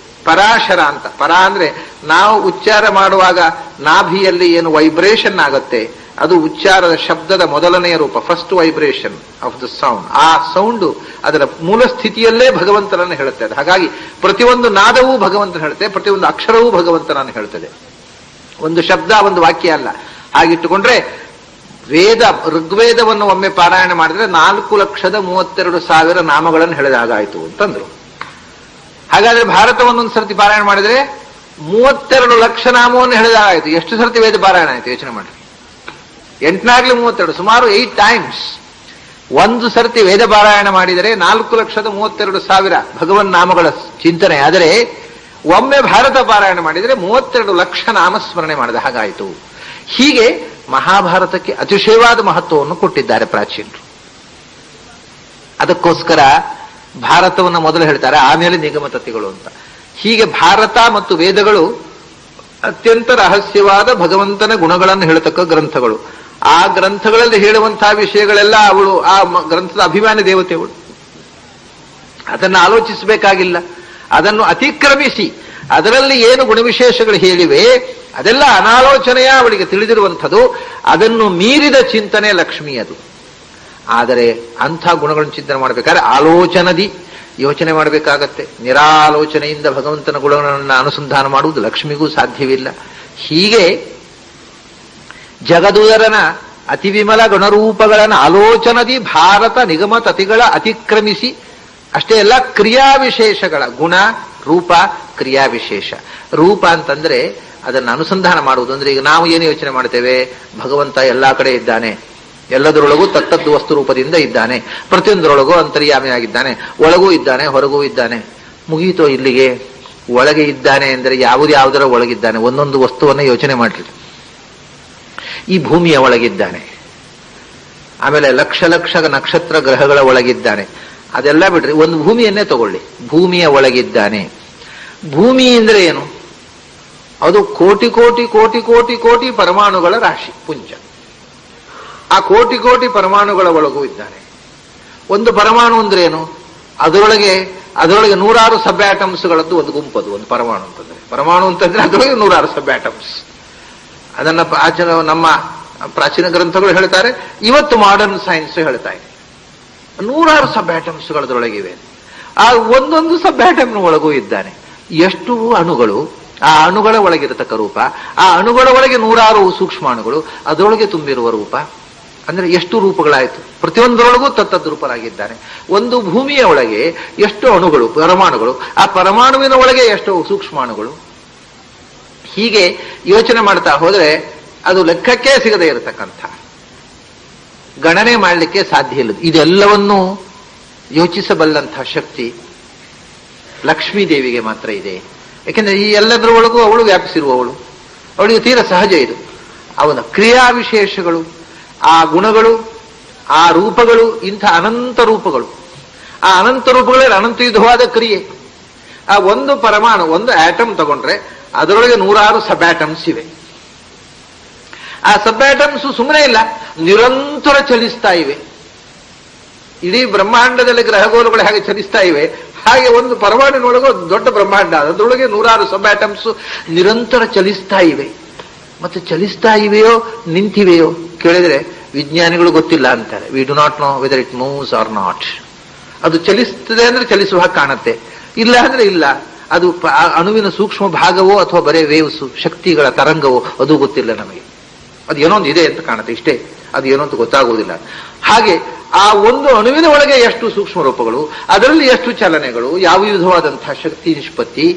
ಪರಾಶರ ಅಂತ. ಪರ ಅಂದ್ರೆ ನಾವು ಉಚ್ಚಾರ ಮಾಡುವಾಗ ನಾಭಿಯಲ್ಲಿ ಏನು ವೈಬ್ರೇಷನ್ ಆಗುತ್ತೆ, ಅದು ಉಚ್ಚಾರದ ಶಬ್ದದ ಮೊದಲನೆಯ ರೂಪ, first vibration of the sound. ಆ ಸೌಂಡು ಅದರ ಮೂಲ ಸ್ಥಿತಿಯಲ್ಲೇ ಭಗವಂತನನ್ನು ಹೇಳುತ್ತೆ. ಅದು ಹಾಗಾಗಿ ಪ್ರತಿಯೊಂದು ನಾದವೂ ಭಗವಂತನ ಹೇಳುತ್ತೆ, ಪ್ರತಿಯೊಂದು ಅಕ್ಷರವೂ ಭಗವಂತನನ್ನು ಹೇಳ್ತದೆ. ಒಂದು ಶಬ್ದ ಒಂದು ವಾಕ್ಯ ಅಲ್ಲ. ಹಾಗಿಟ್ಟುಕೊಂಡ್ರೆ ವೇದ ಋಗ್ವೇದವನ್ನು ಒಮ್ಮೆ ಪಾರಾಯಣ ಮಾಡಿದ್ರೆ 4,32,000 ನಾಮಗಳನ್ನು ಹೇಳಿದಾಗಾಯ್ತು ಅಂತಂದ್ರು. ಹಾಗಾದ್ರೆ ಭಾರತವನ್ನೊಂದು ಸರ್ತಿ ಪಾರಾಯಣ ಮಾಡಿದ್ರೆ 32 ಲಕ್ಷ ನಾಮವನ್ನು ಹೇಳಿದಾಗಾಯ್ತು. ಎಷ್ಟು ಸರ್ತಿ ವೇದ ಪಾರಾಯಣ ಆಯ್ತು ಯೋಚನೆ ಮಾಡಿ. 8 32, ಸುಮಾರು 8 ಟೈಮ್ಸ್. ಒಂದು ಸರ್ತಿ ವೇದ ಪಾರಾಯಣ ಮಾಡಿದರೆ 4,32,000 ಭಗವನ್ ನಾಮಗಳ ಚಿಂತನೆ. ಆದರೆ ಒಮ್ಮೆ ಭಾರತ ಪಾರಾಯಣ ಮಾಡಿದರೆ 32 ಲಕ್ಷ ನಾಮಸ್ಮರಣೆ ಮಾಡಿದ ಹಾಗಾಯಿತು. ಹೀಗೆ ಮಹಾಭಾರತಕ್ಕೆ ಅತಿಶಯವಾದ ಮಹತ್ವವನ್ನು ಕೊಟ್ಟಿದ್ದಾರೆ ಪ್ರಾಚೀನರು. ಅದಕ್ಕೋಸ್ಕರ ಭಾರತವನ್ನು ಮೊದಲು ಹೇಳ್ತಾರೆ, ಆಮೇಲೆ ನಿಗಮತತಿಗಳು ಅಂತ. ಹೀಗೆ ಭಾರತ ಮತ್ತು ವೇದಗಳು ಅತ್ಯಂತ ರಹಸ್ಯವಾದ ಭಗವಂತನ ಗುಣಗಳನ್ನು ಹೇಳತಕ್ಕ ಗ್ರಂಥಗಳು. ಆ ಗ್ರಂಥಗಳಲ್ಲಿ ಹೇಳುವಂತಹ ವಿಷಯಗಳೆಲ್ಲ ಅವಳು ಆ ಗ್ರಂಥದ ಅಭಿಮಾನಿ ದೇವತೆಗಳು. ಅದನ್ನು ಆಲೋಚಿಸಬೇಕಾಗಿಲ್ಲ. ಅದನ್ನು ಅತಿಕ್ರಮಿಸಿ ಅದರಲ್ಲಿ ಏನು ಗುಣವಿಶೇಷಗಳು ಹೇಳಿವೆ ಅದೆಲ್ಲ ಅನಾಲೋಚನೆಯ ಅವಳಿಗೆ ತಿಳಿದಿರುವಂಥದ್ದು. ಅದನ್ನು ಮೀರಿದ ಚಿಂತನೆ ಲಕ್ಷ್ಮಿಯದು. ಆದರೆ ಅಂಥ ಗುಣಗಳನ್ನು ಚಿಂತನೆ ಮಾಡಬೇಕಾದ್ರೆ ಆಲೋಚನದಿ ಯೋಚನೆ ಮಾಡಬೇಕಾಗತ್ತೆ. ನಿರಾಲೋಚನೆಯಿಂದ ಭಗವಂತನ ಗುಣಗಳನ್ನು ಅನುಸಂಧಾನ ಮಾಡುವುದು ಲಕ್ಷ್ಮಿಗೂ ಸಾಧ್ಯವಿಲ್ಲ. ಹೀಗೆ ಜಗದುದರನ ಅತಿ ವಿಮಲ ಗುಣರೂಪಗಳನ್ನು ಆಲೋಚನದಿ ಭಾರತ ನಿಗಮ ತತಿಗಳ ಅತಿಕ್ರಮಿಸಿ, ಅಷ್ಟೇ ಅಲ್ಲ ಕ್ರಿಯಾವಿಶೇಷಗಳ ಗುಣ ರೂಪ ಕ್ರಿಯಾವಿಶೇಷ. ರೂಪ ಅಂತಂದ್ರೆ ಅದನ್ನು ಅನುಸಂಧಾನ ಮಾಡುವುದು. ಅಂದ್ರೆ ಈಗ ನಾವು ಏನು ಯೋಚನೆ ಮಾಡ್ತೇವೆ, ಭಗವಂತ ಎಲ್ಲಾ ಕಡೆ ಇದ್ದಾನೆ, ಎಲ್ಲದರೊಳಗೂ ತತ್ತದ್ದು ವಸ್ತು ರೂಪದಿಂದ ಇದ್ದಾನೆ, ಪ್ರತಿಯೊಂದರೊಳಗೂ ಅಂತರ್ಯಾಮಿಯಾಗಿದ್ದಾನೆ, ಒಳಗೂ ಇದ್ದಾನೆ ಹೊರಗೂ ಇದ್ದಾನೆ. ಮುಗೀತೋ ಇಲ್ಲಿಗೆ? ಒಳಗೆ ಇದ್ದಾನೆ ಅಂದರೆ ಯಾವುದರ ಒಳಗಿದ್ದಾನೆ? ಒಂದೊಂದು ವಸ್ತುವನ್ನ ಯೋಚನೆ ಮಾಡ್ರಿ. ಈ ಭೂಮಿಯ ಒಳಗಿದ್ದಾನೆ, ಆಮೇಲೆ ಲಕ್ಷ ಲಕ್ಷ ನಕ್ಷತ್ರ ಗ್ರಹಗಳ ಒಳಗಿದ್ದಾನೆ, ಅದೆಲ್ಲ ಬಿಡ್ರಿ. ಒಂದು ಭೂಮಿಯನ್ನೇ ತಗೊಳ್ಳಿ, ಭೂಮಿಯ ಒಳಗಿದ್ದಾನೆ. ಭೂಮಿ ಅಂದ್ರೆ ಏನು? ಅದು ಕೋಟಿ ಕೋಟಿ ಕೋಟಿ ಕೋಟಿ ಕೋಟಿ ಪರಮಾಣುಗಳ ರಾಶಿ ಪುಂಜ. ಆ ಕೋಟಿ ಕೋಟಿ ಪರಮಾಣುಗಳ ಒಳಗೂ ಇದ್ದಾನೆ. ಒಂದು ಪರಮಾಣು ಅಂದ್ರೆ ಏನು? ಅದರೊಳಗೆ ನೂರಾರು ಸಬ್ ಆಟಮ್ಸ್ಗಳದ್ದು ಒಂದು ಗುಂಪದು ಒಂದು ಪರಮಾಣು ಅಂತಂದ್ರೆ. ಪರಮಾಣು ಅಂತಂದ್ರೆ ಅದರೊಳಗೆ ನೂರಾರು ಸಬ್ ಆಟಮ್ಸ್. ಅದನ್ನ ನಮ್ಮ ಪ್ರಾಚೀನ ಗ್ರಂಥಗಳು ಹೇಳ್ತಾರೆ, ಇವತ್ತು ಮಾಡರ್ನ್ ಸೈನ್ಸ್ ಹೇಳ್ತಾ ಇದೆ. ನೂರಾರು ಸಬ್ ಆಟಮ್ಸ್ಗಳದರೊಳಗಿವೆ. ಆ ಒಂದೊಂದು ಸಬ್ ಆಟಮ್ನ ಒಳಗೂ ಇದ್ದಾನೆ. ಎಷ್ಟು ಅಣುಗಳು, ಆ ಅಣುಗಳ ಒಳಗಿರತಕ್ಕ ರೂಪ, ಆ ಅಣುಗಳ ಒಳಗೆ ನೂರಾರು ಸೂಕ್ಷ್ಮಾಣುಗಳು, ಅದರೊಳಗೆ ತುಂಬಿರುವ ರೂಪ. ಅಂದ್ರೆ ಎಷ್ಟು ರೂಪಗಳಾಯಿತು? ಪ್ರತಿಯೊಂದರೊಳಗೂ ತತ್ತದ್ ರೂಪರಾಗಿದ್ದಾನೆ. ಒಂದು ಭೂಮಿಯ ಒಳಗೆ ಎಷ್ಟು ಅಣುಗಳು, ಪರಮಾಣುಗಳು, ಆ ಪರಮಾಣುವಿನ ಒಳಗೆ ಎಷ್ಟು ಸೂಕ್ಷ್ಮಾಣುಗಳು. ಹೀಗೆ ಯೋಚನೆ ಮಾಡ್ತಾ ಹೋದ್ರೆ ಅದು ಲೆಕ್ಕಕ್ಕೆ ಸಿಗದೇ ಇರತಕ್ಕಂಥ, ಗಣನೆ ಮಾಡಲಿಕ್ಕೆ ಸಾಧ್ಯ ಇಲ್ಲ. ಇದೆಲ್ಲವನ್ನೂ ಯೋಚಿಸಬಲ್ಲಂಥ ಶಕ್ತಿ ಲಕ್ಷ್ಮೀ ದೇವಿಗೆ ಮಾತ್ರ ಇದೆ. ಯಾಕೆಂದ್ರೆ ಈ ಎಲ್ಲದರ ಒಳಗೂ ಅವಳು ವ್ಯಾಪಿಸಿರುವವಳು, ಅವಳಿಗೆ ತೀರ ಸಹಜ ಇದು. ಅವನ ಕ್ರಿಯಾವಿಶೇಷಗಳು, ಆ ಗುಣಗಳು, ಆ ರೂಪಗಳು, ಇಂಥ ಅನಂತ ರೂಪಗಳು. ಆ ಅನಂತ ರೂಪಗಳಲ್ಲಿ ಅನಂತ ವಿಧವಾದ ಕ್ರಿಯೆ. ಆ ಒಂದು ಪರಮಾಣು, ಒಂದು ಆಟಮ್ ತಗೊಂಡ್ರೆ ಅದರೊಳಗೆ ನೂರಾರು ಸಬ್ ಆಟಮ್ಸ್ ಇವೆ. ಆ ಸಬ್ ಆಟಮ್ಸ್ ಸುಮ್ಮನೆ ಇಲ್ಲ, ನಿರಂತರ ಚಲಿಸ್ತಾ ಇವೆ. ಇಡೀ ಬ್ರಹ್ಮಾಂಡದಲ್ಲಿ ಗ್ರಹಗೋಲಗಳು ಹೇಗೆ ಚಲಿಸ್ತಾ ಇವೆ, ಹಾಗೆ ಒಂದು ಪರಮಾಣುವಿನೊಳಗೆ ದೊಡ್ಡ ಬ್ರಹ್ಮಾಂಡ, ಅದರೊಳಗೆ ನೂರಾರು ಸಬ್ ಆಟಮ್ಸ್ ನಿರಂತರ ಚಲಿಸ್ತಾ ಇವೆ. ಮತ್ತೆ ಚಲಿಸ್ತಾ ಇವೆಯೋ ನಿಂತಿವೆಯೋ ಕೇಳಿದ್ರೆ ವಿಜ್ಞಾನಿಗಳು ಗೊತ್ತಿಲ್ಲ ಅಂತಾರೆ. We do not know whether it moves or not. ಅದು ಚಲಿಸ್ತದೆ ಅಂದ್ರೆ ಚಲಿಸುವ ಹಾಗೆ ಕಾಣುತ್ತೆ, ಇಲ್ಲ ಅಂದ್ರೆ ಇಲ್ಲ. ಅದು ಅಣುವಿನ ಸೂಕ್ಷ್ಮ ಭಾಗವೋ ಅಥವಾ ಬರೇ ವೇವ್ಸ್, ಶಕ್ತಿಗಳ ತರಂಗವೋ, ಅದು ಗೊತ್ತಿಲ್ಲ ನಮಗೆ. ಅದು ಏನೊಂದು ಇದೆ ಅಂತ ಕಾಣುತ್ತೆ, ಇಷ್ಟೇ. ಅದು ಏನೋ ಅಂತ ಗೊತ್ತಾಗುವುದಿಲ್ಲ. ಹಾಗೆ ಆ ಒಂದು ಅಣುವಿನ ಒಳಗೆ ಎಷ್ಟು ಸೂಕ್ಷ್ಮ ರೂಪಗಳು, ಅದರಲ್ಲಿ ಎಷ್ಟು ಚಲನೆಗಳು, ಯಾವ ವಿಧವಾದಂತಹ ಶಕ್ತಿ ನಿಷ್ಪತ್ತಿ,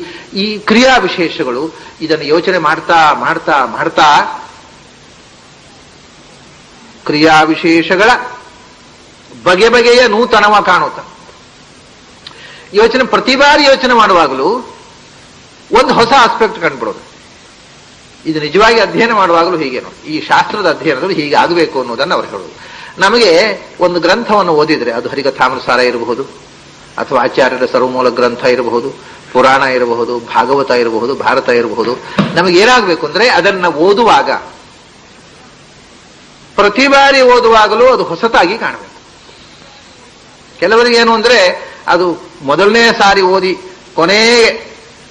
ಈ ಕ್ರಿಯಾ ವಿಶೇಷಗಳು, ಇದನ್ನು ಯೋಚನೆ ಮಾಡ್ತಾ ಮಾಡ್ತಾ ಮಾಡ್ತಾ ಕ್ರಿಯಾ ವಿಶೇಷಗಳ ಬಗೆ ಬಗೆಯ ನೂತನವ ಕಾಣುತ್ತ ಯೋಚನೆ, ಪ್ರತಿ ಬಾರಿ ಯೋಚನೆ ಮಾಡುವಾಗಲೂ ಒಂದು ಹೊಸ ಆಸ್ಪೆಕ್ಟ್ ಕಂಡುಬಿಡೋದು. ಇದು ನಿಜವಾಗಿ ಅಧ್ಯಯನ ಮಾಡುವಾಗಲೂ ಹೀಗೆ ನೋಡಿ, ಈ ಶಾಸ್ತ್ರದ ಅಧ್ಯಯನದಲ್ಲಿ ಹೀಗೆ ಆಗಬೇಕು ಅನ್ನೋದನ್ನು ಅವರು ಹೇಳೋದು. ನಮಗೆ ಒಂದು ಗ್ರಂಥವನ್ನು ಓದಿದ್ರೆ, ಅದು ಹರಿಕಥಾಮೃತಸಾರ ಇರಬಹುದು, ಅಥವಾ ಆಚಾರ್ಯರ ಸರ್ವಮೂಲ ಗ್ರಂಥ ಇರಬಹುದು, ಪುರಾಣ ಇರಬಹುದು, ಭಾಗವತ ಇರಬಹುದು, ಭಾರತ ಇರಬಹುದು. ನಮಗೆ ಏನಾಗಬೇಕು ಅಂದ್ರೆ ಅದನ್ನ ಓದುವಾಗ, ಪ್ರತಿ ಬಾರಿ ಓದುವಾಗಲೂ ಅದು ಹೊಸತಾಗಿ ಕಾಣಬೇಕು. ಕೆಲವರಿಗೆ ಏನು ಅಂದ್ರೆ ಅದು ಮೊದಲನೇ ಸಾರಿ ಓದಿ ಕೊನೆಗೆ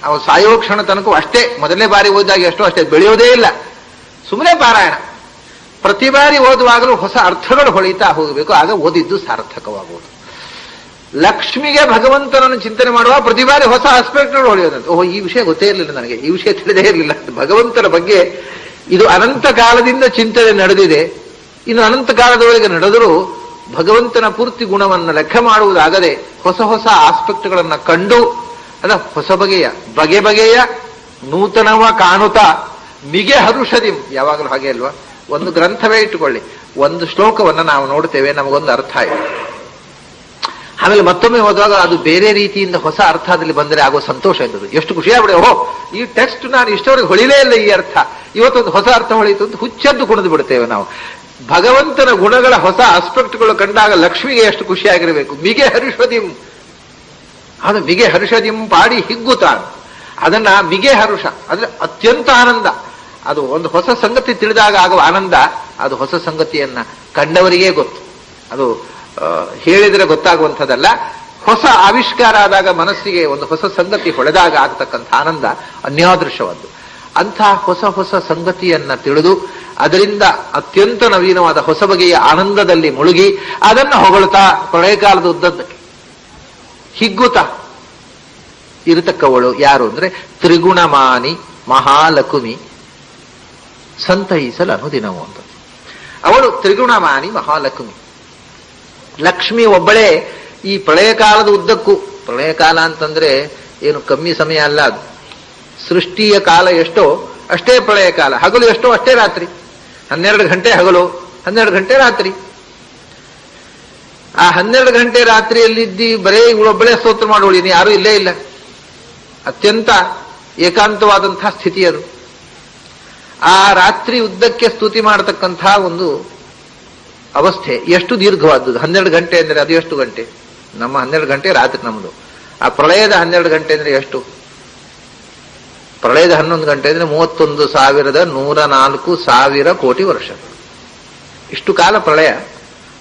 ಅವು ಸಾಯೋ ಕ್ಷಣ ತನಕ ಅಷ್ಟೇ, ಮೊದಲನೇ ಬಾರಿ ಓದಿದಾಗ ಎಷ್ಟೋ ಅಷ್ಟೇ, ಬೆಳೆಯೋದೇ ಇಲ್ಲ, ಸುಮ್ಮನೆ ಪಾರಾಯಣ. ಪ್ರತಿ ಬಾರಿ ಓದುವಾಗಲೂ ಹೊಸ ಅರ್ಥಗಳು ಹೊಳಿತಾ ಹೋಗಬೇಕು, ಆಗ ಓದಿದ್ದು ಸಾರ್ಥಕವಾಗುವುದು. ಲಕ್ಷ್ಮಿಗೆ ಭಗವಂತನನ್ನು ಚಿಂತನೆ ಮಾಡುವ ಪ್ರತಿ ಬಾರಿ ಹೊಸ ಆಸ್ಪೆಕ್ಟ್ಗಳು ಹೊಳೆಯೋದಂತೆ. ಓಹೋ, ಈ ವಿಷಯ ಗೊತ್ತೇ ಇರಲಿಲ್ಲ ನನಗೆ, ಈ ವಿಷಯ ತಿಳಿದೇ ಇರಲಿಲ್ಲ. ಭಗವಂತನ ಬಗ್ಗೆ ಇದು ಅನಂತ ಕಾಲದಿಂದ ಚಿಂತನೆ ನಡೆದಿದೆ, ಇನ್ನು ಅನಂತ ಕಾಲದವರೆಗೆ ನಡೆದರೂ ಭಗವಂತನ ಪೂರ್ತಿ ಗುಣವನ್ನು ಲೆಕ್ಕ ಮಾಡುವುದಾಗದೆ ಹೊಸ ಹೊಸ ಆಸ್ಪೆಕ್ಟ್ಗಳನ್ನು ಕಂಡು, ಅದ ಹೊಸ ಬಗೆ ಬಗೆಯ ನೂತನವ ಕಾಣುತ್ತಾ ಮಿಗೆ ಹರುಷದಿಂ. ಯಾವಾಗಲೂ ಹಾಗೆ ಅಲ್ವಾ? ಒಂದು ಗ್ರಂಥವೇ ಇಟ್ಟುಕೊಳ್ಳಿ, ಒಂದು ಶ್ಲೋಕವನ್ನು ನಾವು ನೋಡ್ತೇವೆ, ನಮಗೊಂದು ಅರ್ಥ ಇದೆ. ಆಮೇಲೆ ಮತ್ತೊಮ್ಮೆ ಹೋದಾಗ ಅದು ಬೇರೆ ರೀತಿಯಿಂದ ಹೊಸ ಅರ್ಥದಲ್ಲಿ ಬಂದರೆ ಆಗೋ ಸಂತೋಷ ಇದ್ದದು, ಎಷ್ಟು ಖುಷಿಯಾಗ್ಬಿಡೆ. ಓಹೋ, ಈ ಟೆಕ್ಸ್ಟ್ ನಾನು ಇಷ್ಟವರೆಗೆ ಹೊಳಿಲೇ ಇಲ್ಲ, ಈ ಅರ್ಥ ಇವತ್ತೊಂದು ಹೊಸ ಅರ್ಥ ಹೊಳಿತು ಅಂತ ಹುಚ್ಚದ್ದು ಕುಣಿದು ಬಿಡ್ತೇವೆ ನಾವು. ಭಗವಂತನ ಗುಣಗಳ ಹೊಸ ಆಸ್ಪೆಕ್ಟ್ಗಳು ಕಂಡಾಗ ಲಕ್ಷ್ಮಿಗೆ ಎಷ್ಟು ಖುಷಿಯಾಗಿರಬೇಕು. ಮಿಗೆ ಹರುಷದಿಂ, ಅದು ಮಿಗೆ ಹರುಷದಿಂ ಪಾಡಿ ಹಿಗ್ಗುತ್ತ, ಅದನ್ನ ಮಿಗೆ ಹರುಷ ಅಂದ್ರೆ ಅತ್ಯಂತ ಆನಂದ. ಅದು ಒಂದು ಹೊಸ ಸಂಗತಿ ತಿಳಿದಾಗ ಆಗುವ ಆನಂದ, ಅದು ಹೊಸ ಸಂಗತಿಯನ್ನ ಕಂಡವರಿಗೇ ಗೊತ್ತು. ಅದು ಹೇಳಿದ್ರೆ ಗೊತ್ತಾಗುವಂಥದ್ದಲ್ಲ. ಹೊಸ ಆವಿಷ್ಕಾರ ಆದಾಗ ಮನಸ್ಸಿಗೆ ಒಂದು ಹೊಸ ಸಂಗತಿ ಹೊಳೆದಾಗ ಆಗ್ತಕ್ಕಂಥ ಆನಂದ ಅನ್ಯಾದೃಶವಾದ್ದು. ಅಂಥ ಹೊಸ ಹೊಸ ಸಂಗತಿಯನ್ನ ತಿಳಿದು ಅದರಿಂದ ಅತ್ಯಂತ ನವೀನವಾದ ಹೊಸ ಬಗೆಯ ಆನಂದದಲ್ಲಿ ಮುಳುಗಿ ಅದನ್ನು ಹೊಗಳುತ್ತಾ ಪ್ರಳಯ ಕಾಲದ ಉದ್ದಕ್ಕೆ ಹಿಗ್ಗುತ್ತಾ ಇರತಕ್ಕವಳು ಯಾರು ಅಂದ್ರೆ ತ್ರಿಗುಣಮಾನಿ ಮಹಾಲಕ್ಷ್ಮಿ ಸಂತೈಸಲು ಅನುದಿನವು ಅಂತ. ಅವಳು ತ್ರಿಗುಣಮಾನಿ ಮಹಾಲಕ್ಷ್ಮಿ. ಲಕ್ಷ್ಮಿ ಒಬ್ಬಳೇ ಈ ಪ್ರಳಯ ಕಾಲದ ಉದ್ದಕ್ಕೂ, ಪ್ರಳಯ ಕಾಲ ಅಂತಂದ್ರೆ ಏನು ಕಮ್ಮಿ ಸಮಯ ಅಲ್ಲ, ಅದು ಸೃಷ್ಟಿಯ ಕಾಲ ಎಷ್ಟೋ ಅಷ್ಟೇ ಪ್ರಳಯ ಕಾಲ, ಹಗಲು ಎಷ್ಟೋ ಅಷ್ಟೇ ರಾತ್ರಿ, 12 ಗಂಟೆ ಹಗಲು 12 ಗಂಟೆ ರಾತ್ರಿ. ಆ 12 ಗಂಟೆ ರಾತ್ರಿಯಲ್ಲಿದ್ದಿ ಬರೇ ಇವಳೊಬ್ಬಳೇ ಸ್ತೋತ್ರ ಮಾಡೋಳು, ಇನ್ನು ಯಾರೂ ಇಲ್ಲೇ ಇಲ್ಲ. ಅತ್ಯಂತ ಏಕಾಂತವಾದಂತಹ ಸ್ಥಿತಿ ಅದು. ಆ ರಾತ್ರಿ ಉದ್ದಕ್ಕೆ ಸ್ತುತಿ ಮಾಡತಕ್ಕಂಥ ಒಂದು ಅವಸ್ಥೆ ಎಷ್ಟು ದೀರ್ಘವಾದದ್ದು. 12 ಗಂಟೆ ಅಂದ್ರೆ ಅದು ಎಷ್ಟು ಗಂಟೆ? ನಮ್ಮ 12 ಗಂಟೆ ರಾತ್ರಿ ನಮ್ಮದು. ಆ ಪ್ರಳಯದ 12 ಗಂಟೆ ಅಂದ್ರೆ ಎಷ್ಟು? ಪ್ರಳಯದ 11 ಗಂಟೆ ಅಂದ್ರೆ 31,104,000 ಕೋಟಿ ವರ್ಷ. ಇಷ್ಟು ಕಾಲ ಪ್ರಳಯ,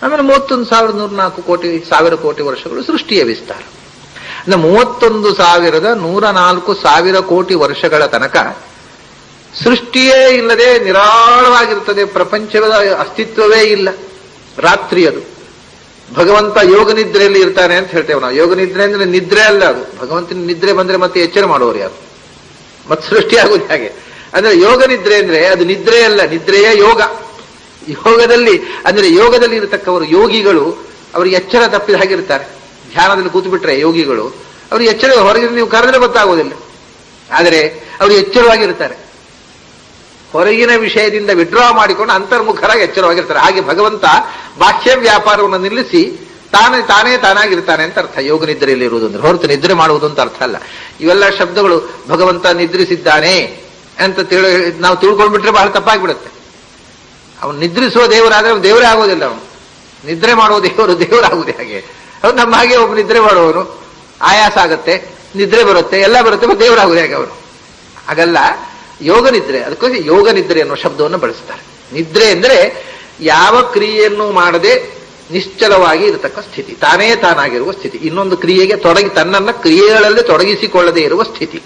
ಆಮೇಲೆ 31,104,000 ಕೋಟಿ ವರ್ಷಗಳು ಸೃಷ್ಟಿಯ ವಿಸ್ತಾರ. ಅಂದ್ರೆ 31,104,000 ಕೋಟಿ ವರ್ಷಗಳ ತನಕ ಸೃಷ್ಟಿಯೇ ಇಲ್ಲದೆ ನಿರಾಳವಾಗಿರುತ್ತದೆ, ಪ್ರಪಂಚದ ಅಸ್ತಿತ್ವವೇ ಇಲ್ಲ. ರಾತ್ರಿ ಅದು ಭಗವಂತ ಯೋಗ ನಿದ್ರೆಯಲ್ಲಿ ಇರ್ತಾನೆ ಅಂತ ಹೇಳ್ತೇವೆ ನಾವು. ಯೋಗ ನಿದ್ರೆ ಅಂದ್ರೆ ನಿದ್ರೆ ಅಲ್ಲ, ಅದು ಭಗವಂತನ ನಿದ್ರೆ ಬಂದ್ರೆ ಮತ್ತೆ ಎಚ್ಚರ ಮಾಡುವವರು ಯಾರು? ಮತ್ತೆ ಸೃಷ್ಟಿ ಆಗೋದು ಹಾಗೆ. ಅಂದ್ರೆ ಯೋಗ ನಿದ್ರೆ ಅಂದ್ರೆ ಅದು ನಿದ್ರೆ ಅಲ್ಲ, ನಿದ್ರೆಯೇ ಯೋಗ. ಯೋಗದಲ್ಲಿ ಅಂದ್ರೆ ಯೋಗದಲ್ಲಿ ಇರತಕ್ಕವರು ಯೋಗಿಗಳು ಅವರಿಗೆ ಎಚ್ಚರ ತಪ್ಪಿದ ಹಾಗಿರ್ತಾರೆ. ಧ್ಯಾನದಲ್ಲಿ ಕೂತು ಬಿಟ್ರೆ ಯೋಗಿಗಳು ಅವ್ರಿಗೆ ಎಚ್ಚರ, ಹೊರಗೆ ನೀವು ಕರೆದ್ರೆ ಗೊತ್ತಾಗೋದಿಲ್ಲ, ಆದರೆ ಅವರು ಎಚ್ಚರವಾಗಿರ್ತಾರೆ. ಹೊರಗಿನ ವಿಷಯದಿಂದ ವಿಡ್ರಾ ಮಾಡಿಕೊಂಡು ಅಂತರ್ಮುಖರಾಗಿ ಎಚ್ಚರವಾಗಿರ್ತಾರೆ. ಹಾಗೆ ಭಗವಂತ ಬಾಹ್ಯ ವ್ಯಾಪಾರವನ್ನು ನಿಲ್ಲಿಸಿ ತಾನಾಗಿರ್ತಾನೆ ಅಂತ ಅರ್ಥ ಯೋಗ ನಿದ್ರೆಯಲ್ಲಿ ಇರುವುದು ಅಂದ್ರೆ, ಹೊರತು ನಿದ್ರೆ ಮಾಡುವುದು ಅಂತ ಅರ್ಥ ಅಲ್ಲ. ಇವೆಲ್ಲ ಶಬ್ದಗಳು ಭಗವಂತ ನಿದ್ರಿಸಿದ್ದಾನೆ ಅಂತ ನಾವು ತಿಳ್ಕೊಂಡ್ಬಿಟ್ರೆ ಬಹಳ ತಪ್ಪಾಗಿಬಿಡುತ್ತೆ. ಅವನು ನಿದ್ರಿಸುವ ದೇವರಾದ್ರೆ ಅವನು ದೇವರೇ ಆಗೋದಿಲ್ಲ. ಅವನು ನಿದ್ರೆ ಮಾಡುವ ದೇವರಾಗುವುದೇ ಹಾಗೆ. ಅವನು ನಮ್ಮ ಹಾಗೆ ಒಬ್ಬ ನಿದ್ರೆ ಮಾಡುವವನು, ಆಯಾಸ ಆಗತ್ತೆ, ನಿದ್ರೆ ಬರುತ್ತೆ, ಎಲ್ಲ ಬರುತ್ತೆ, ಮತ್ತೆ ದೇವರಾಗುವುದೇ ಹಾಗೆ ಅವನು. ಹಾಗಲ್ಲ ಯೋಗ ನಿದ್ರೆ. ಅದಕ್ಕೋಸ್ಕರ ಯೋಗ ನಿದ್ರೆ ಅನ್ನೋ ಶಬ್ದವನ್ನು ಬಳಸ್ತಾರೆ. ನಿದ್ರೆ ಅಂದ್ರೆ ಯಾವ ಕ್ರಿಯೆಯನ್ನು ಮಾಡದೆ ನಿಶ್ಚಲವಾಗಿ ಇರತಕ್ಕ ಸ್ಥಿತಿ, ತಾನೇ ತಾನಾಗಿರುವ ಸ್ಥಿತಿ, ಇನ್ನೊಂದು ಕ್ರಿಯೆಗೆ ತನ್ನನ್ನ ಕ್ರಿಯೆಗಳಲ್ಲಿ ತೊಡಗಿಸಿಕೊಳ್ಳದೆ ಇರುವ ಸ್ಥಿತಿ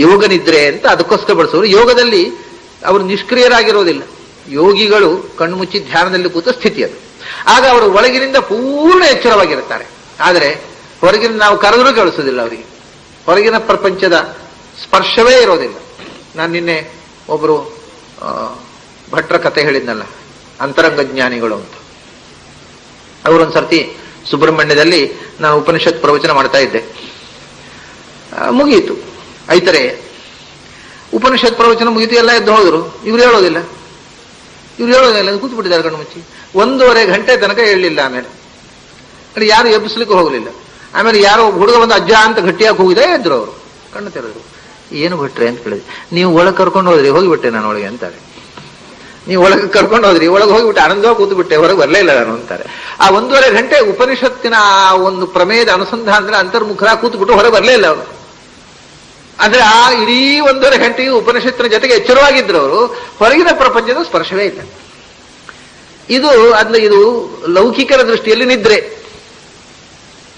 ಯೋಗ ನಿದ್ರೆ ಅಂತ ಅದಕ್ಕೋಸ್ಕರ ಬಳಸೋರು. ಯೋಗದಲ್ಲಿ ಅವರು ನಿಷ್ಕ್ರಿಯರಾಗಿರೋದಿಲ್ಲ. ಯೋಗಿಗಳು ಕಣ್ಮುಚ್ಚಿ ಧ್ಯಾನದಲ್ಲಿ ಕೂತ ಸ್ಥಿತಿ ಅದು. ಆಗ ಅವರು ಒಳಗಿನಿಂದ ಪೂರ್ಣ ಎಚ್ಚರವಾಗಿರುತ್ತಾರೆ. ಆದರೆ ಹೊರಗಿನ ನಾವು ಕರೆದರೂ ಕೇಳಿಸೋದಿಲ್ಲ ಅವರಿಗೆ, ಹೊರಗಿನ ಪ್ರಪಂಚದ ಸ್ಪರ್ಶವೇ ಇರೋದಿಲ್ಲ. ನಾನು ನಿನ್ನೆ ಒಬ್ಬರು ಭಟ್ರ ಕತೆ ಹೇಳಿದ್ನಲ್ಲ, ಅಂತರಂಗ ಜ್ಞಾನಿಗಳು ಅಂತ. ಅವರೊಂದ್ಸರ್ತಿ ಸುಬ್ರಹ್ಮಣ್ಯದಲ್ಲಿ ನಾನು ಉಪನಿಷತ್ ಪ್ರವಚನ ಮಾಡ್ತಾ ಇದ್ದೆ. ಮುಗಿಯಿತು, ಐತರೆ ಉಪನಿಷತ್ ಪ್ರವಚನ ಮುಗಿತು, ಎಲ್ಲ ಎದ್ದು ಹೋದ್ರು. ಇವ್ರು ಹೇಳೋದಿಲ್ಲ ಕೂತು ಬಿಟ್ಟಿದ್ದಾರೆ ಕಣ್ಣು ಮುಚ್ಚಿ. 1.5 ಗಂಟೆ ತನಕ ಹೇಳಲಿಲ್ಲ. ಆಮೇಲೆ ಯಾರು ಎಬ್ಬಿಸ್ಲಿಕ್ಕೆ ಹೋಗಲಿಲ್ಲ. ಆಮೇಲೆ ಯಾರೋ ಹುಡುಗ ಬಂದು ಅಜ್ಜ ಅಂತ ಗಟ್ಟಿಯಾಗಿ ಹೋಗಿದೆ, ಎದ್ರು ಅವರು ಕಣ್ಣು ತೆರೆದ್ರು. ಏನು ಬಿಟ್ರೆ ಅಂತ ಕೇಳಿದ್ರಿ. ನೀವು ಒಳಗೆ ಕರ್ಕೊಂಡು ಹೋದ್ರಿ, ಹೋಗಿಬಿಟ್ಟೆ ನಾನು ಒಳಗೆ ಅಂತಾರೆ. ನೀವು ಒಳಗೆ ಕರ್ಕೊಂಡು ಹೋದ್ರಿ, ಒಳಗೆ ಹೋಗಿಬಿಟ್ಟೆ, ಆನಂದವಾಗಿ ಕೂತು ಬಿಟ್ಟೆ, ಹೊರಗೆ ಬರಲೇ ಇಲ್ಲ ನಾನು ಅಂತಾರೆ. ಆ 1.5 ಗಂಟೆ ಉಪನಿಷತ್ತಿನ ಆ ಒಂದು ಪ್ರಮೇಯದ ಅನುಸಂಧಾನದಲ್ಲಿ ಅಂತರ್ಮುಖರ ಕೂತ್ಬಿಟ್ಟು ಹೊರಗೆ ಬರಲೇ ಇಲ್ಲ ಅವರು. ಅಂದ್ರೆ ಆ ಇಡೀ 1.5 ಗಂಟೆಯು ಉಪನಿಷತ್ತಿನ ಜೊತೆಗೆ ಎಚ್ಚರವಾಗಿದ್ರು ಅವರು, ಹೊರಗಿನ ಪ್ರಪಂಚದ ಸ್ಪರ್ಶವೇ ಇಲ್ಲ. ಇದು ಲೌಕಿಕರ ದೃಷ್ಟಿಯಲ್ಲಿ ನಿದ್ರೆ,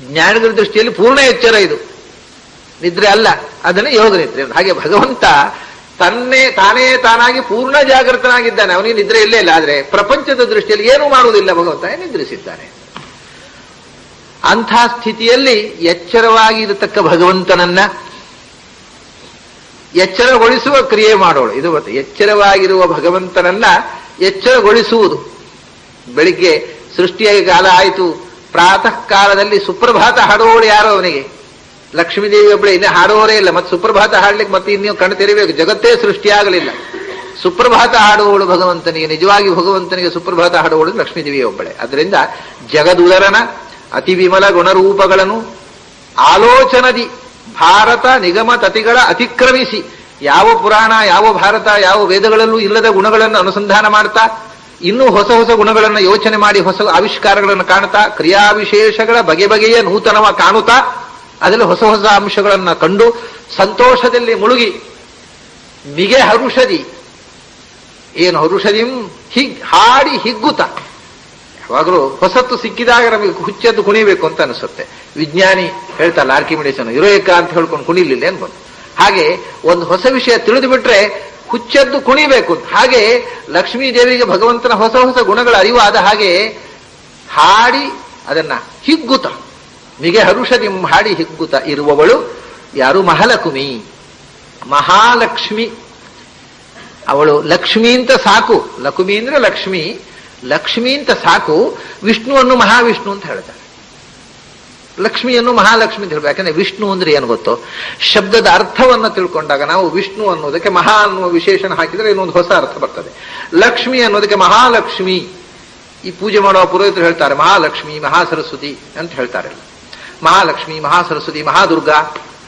ಜ್ಞಾನಿಗಳ ದೃಷ್ಟಿಯಲ್ಲಿ ಪೂರ್ಣ ಎಚ್ಚರ. ಇದು ನಿದ್ರೆ ಅಲ್ಲ, ಅದನ್ನೇ ಯೋಗ ನಿದ್ರೆ. ಹಾಗೆ ಭಗವಂತ ತಾನೇ ತಾನಾಗಿ ಪೂರ್ಣ ಜಾಗೃತನಾಗಿದ್ದಾನೆ, ಅವನಿಗೆ ನಿದ್ರೆ ಇಲ್ಲೇ ಇಲ್ಲ. ಆದ್ರೆ ಪ್ರಪಂಚದ ದೃಷ್ಟಿಯಲ್ಲಿ ಏನೂ ಮಾಡುವುದಿಲ್ಲ, ಭಗವಂತ ನಿದ್ರಿಸಿದ್ದಾನೆ. ಅಂಥ ಸ್ಥಿತಿಯಲ್ಲಿ ಎಚ್ಚರವಾಗಿರತಕ್ಕ ಭಗವಂತನನ್ನ ಎಚ್ಚರಗೊಳಿಸುವ ಕ್ರಿಯೆ ಮಾಡೋಳು. ಇದು ಮತ್ತೆ ಎಚ್ಚರವಾಗಿರುವ ಭಗವಂತನನ್ನ ಎಚ್ಚರಗೊಳಿಸುವುದು. ಬೆಳಿಗ್ಗೆ ಸೃಷ್ಟಿಯ ಕಾಲ ಆಯಿತು, ಪ್ರಾತಃ ಕಾಲದಲ್ಲಿ ಸುಪ್ರಭಾತ ಹಾಡುವವಳು ಯಾರೋ ಅವನಿಗೆ, ಲಕ್ಷ್ಮೀದೇವಿ ಒಬ್ಬಳೆ, ಇನ್ನೇ ಹಾಡುವವರೇ ಇಲ್ಲ. ಮತ್ತೆ ಸುಪ್ರಭಾತ ಹಾಡ್ಲಿಕ್ಕೆ ಮತ್ತೆ ಇನ್ನೂ ಕಣ್ಣು ತೆರಿಬೇಕು, ಜಗತ್ತೇ ಸೃಷ್ಟಿಯಾಗಲಿಲ್ಲ. ಸುಪ್ರಭಾತ ಹಾಡುವವಳು ಭಗವಂತನಿಗೆ, ನಿಜವಾಗಿ ಭಗವಂತನಿಗೆ ಸುಪ್ರಭಾತ ಹಾಡುವವಳು ಲಕ್ಷ್ಮೀದೇವಿ ಒಬ್ಬಳೆ. ಅದರಿಂದ ಜಗದುದರನ ಅತಿ ವಿಮಲ ಗುಣರೂಪಗಳನ್ನು ಆಲೋಚನದಿ ಭಾರತ ನಿಗಮ ತತಿಗಳ ಅತಿಕ್ರಮಿಸಿ, ಯಾವ ಪುರಾಣ, ಯಾವ ಭಾರತ, ಯಾವ ವೇದಗಳಲ್ಲೂ ಇಲ್ಲದ ಗುಣಗಳನ್ನು ಅನುಸಂಧಾನ ಮಾಡ್ತಾ, ಇನ್ನೂ ಹೊಸ ಹೊಸ ಗುಣಗಳನ್ನು ಯೋಚನೆ ಮಾಡಿ ಹೊಸ ಆವಿಷ್ಕಾರಗಳನ್ನು ಕಾಣುತ್ತಾ, ಕ್ರಿಯಾವಿಶೇಷಗಳ ಬಗೆ ಬಗೆಯ ನೂತನವ ಕಾಣುತ್ತಾ, ಅದರಲ್ಲಿ ಹೊಸ ಹೊಸ ಅಂಶಗಳನ್ನು ಕಂಡು ಸಂತೋಷದಲ್ಲಿ ಮುಳುಗಿ ಮಿಗೆ ಹರುಷದಿ, ಏನು ಹರುಷದಿಂ ಹಾಡಿ ಹಿಗ್ಗುತ್ತ. ಯಾವಾಗಲೂ ಹೊಸತ್ತು ಸಿಕ್ಕಿದಾಗ ನಮಗೆ ಹುಚ್ಚದ್ದು ಕುಣಿಬೇಕು ಅಂತ ಅನಿಸುತ್ತೆ. ವಿಜ್ಞಾನಿ ಹೇಳ್ತಾರಲ್ಲ, ಆರ್ಕಿಮಿಡೀಸ್ ಯುರೇಕ ಅಂತ ಹೇಳ್ಕೊಂಡು ಕುಣಿಲಿಲ್ಲ ಅನ್ಬೋದು. ಹಾಗೆ ಒಂದು ಹೊಸ ವಿಷಯ ತಿಳಿದು ಬಿಟ್ರೆ ಹುಚ್ಚೆದ್ದು ಕುಣಿಬೇಕು. ಹಾಗೆ ಲಕ್ಷ್ಮೀ ದೇವಿಗೆ ಭಗವಂತನ ಹೊಸ ಹೊಸ ಗುಣಗಳ ಅರಿವಾದ ಹಾಗೆ ಹಾಡಿ ಅದನ್ನ ಹಿಗ್ಗುತ್ತ ಮಿಗೆ ಹರುಷದಿಂ ಹಾಡಿ ಹಿಗ್ಗುತ್ತ ಇರುವವಳು ಯಾರು? ಮಹಾಲಕ್ಷ್ಮಿ. ಮಹಾಲಕ್ಷ್ಮಿ ಅವಳು. ಲಕ್ಷ್ಮಿ ಅಂತ ಸಾಕು. ಲಕ್ಷ್ಮಿ ಅಂದ್ರೆ ಲಕ್ಷ್ಮಿ, ಲಕ್ಷ್ಮಿ ಅಂತ ಸಾಕು. ವಿಷ್ಣುವನ್ನು ಮಹಾವಿಷ್ಣು ಅಂತ ಹೇಳ್ತಾರೆ, ಲಕ್ಷ್ಮಿಯನ್ನು ಮಹಾಲಕ್ಷ್ಮಿ ಅಂತ ಹೇಳ್ಬೇಕು. ಯಾಕಂದ್ರೆ ವಿಷ್ಣು ಅಂದ್ರೆ ಏನು ಗೊತ್ತೋ, ಶಬ್ದದ ಅರ್ಥವನ್ನು ತಿಳ್ಕೊಂಡಾಗ ನಾವು ವಿಷ್ಣು ಅನ್ನೋದಕ್ಕೆ ಮಹಾ ಅನ್ನುವ ವಿಶೇಷಣ ಹಾಕಿದ್ರೆ ಇನ್ನೊಂದು ಹೊಸ ಅರ್ಥ ಬರ್ತದೆ. ಲಕ್ಷ್ಮಿ ಅನ್ನೋದಕ್ಕೆ ಮಹಾಲಕ್ಷ್ಮಿ. ಈ ಪೂಜೆ ಮಾಡುವ ಪುರೋಹಿತರು ಹೇಳ್ತಾರೆ ಮಹಾಲಕ್ಷ್ಮಿ, ಮಹಾಸರಸ್ವತಿ ಅಂತ ಹೇಳ್ತಾರೆ. ಮಹಾಲಕ್ಷ್ಮಿ, ಮಹಾಸರಸ್ವತಿ, ಮಹಾದುರ್ಗಾ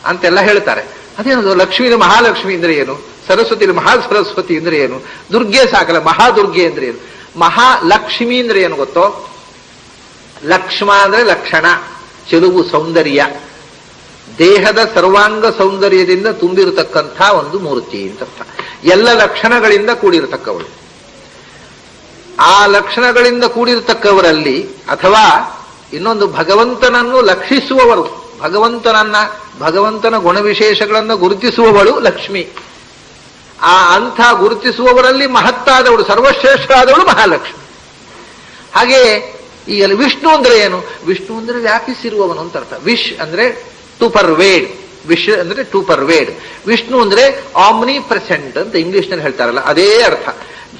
ಅಂತೆಲ್ಲ ಹೇಳ್ತಾರೆ. ಅದೇನದು ಲಕ್ಷ್ಮೀನ ಮಹಾಲಕ್ಷ್ಮಿ ಅಂದ್ರೆ ಏನು, ಸರಸ್ವತಿ ಮಹಾಸರಸ್ವತಿ ಅಂದ್ರೆ ಏನು, ದುರ್ಗೆ ಸಾಕಲ್ಲ ಮಹಾದುರ್ಗೆ ಅಂದ್ರೆ ಏನು. ಮಹಾಲಕ್ಷ್ಮಿ ಅಂದ್ರೆ ಏನು ಗೊತ್ತೋ, ಲಕ್ಷ್ಮ ಅಂದ್ರೆ ಲಕ್ಷಣ, ಚೆಲುವು, ಸೌಂದರ್ಯ, ದೇಹದ ಸರ್ವಾಂಗ ಸೌಂದರ್ಯದಿಂದ ತುಂಬಿರತಕ್ಕಂಥ ಒಂದು ಮೂರ್ತಿ ಅಂತ ಅರ್ಥ. ಎಲ್ಲ ಲಕ್ಷಣಗಳಿಂದ ಕೂಡಿರತಕ್ಕವಳು. ಆ ಲಕ್ಷಣಗಳಿಂದ ಕೂಡಿರತಕ್ಕವರಲ್ಲಿ ಅಥವಾ ಇನ್ನೊಂದು ಭಗವಂತನನ್ನು ಲಕ್ಷಿಸುವವರು, ಭಗವಂತನ ಗುಣವಿಶೇಷಗಳನ್ನು ಗುರುತಿಸುವವಳು ಲಕ್ಷ್ಮಿ. ಆ ಅಂಥ ಗುರುತಿಸುವವರಲ್ಲಿ ಮಹತ್ತಾದವಳು, ಸರ್ವಶ್ರೇಷ್ಠರಾದವಳು ಮಹಾಲಕ್ಷ್ಮಿ. ಹಾಗೆ ಈಗ ವಿಷ್ಣು ಅಂದ್ರೆ ಏನು? ವಿಷ್ಣು ಅಂದ್ರೆ ವ್ಯಾಪಿಸಿರುವವನು ಅಂತ ಅರ್ಥ. ವಿಶ್ ಅಂದ್ರೆ ಟು ಪರ್ವೇಡ್, ವಿಶ್ ಅಂದ್ರೆ ಟು ಪರ್ವೇಡ್. ವಿಷ್ಣು ಅಂದ್ರೆ ಆಮ್ನಿ ಪ್ರೆಸೆಂಟ್ ಅಂತ ಇಂಗ್ಲಿಷ್ ನಲ್ಲಿ ಹೇಳ್ತಾರಲ್ಲ, ಅದೇ ಅರ್ಥ.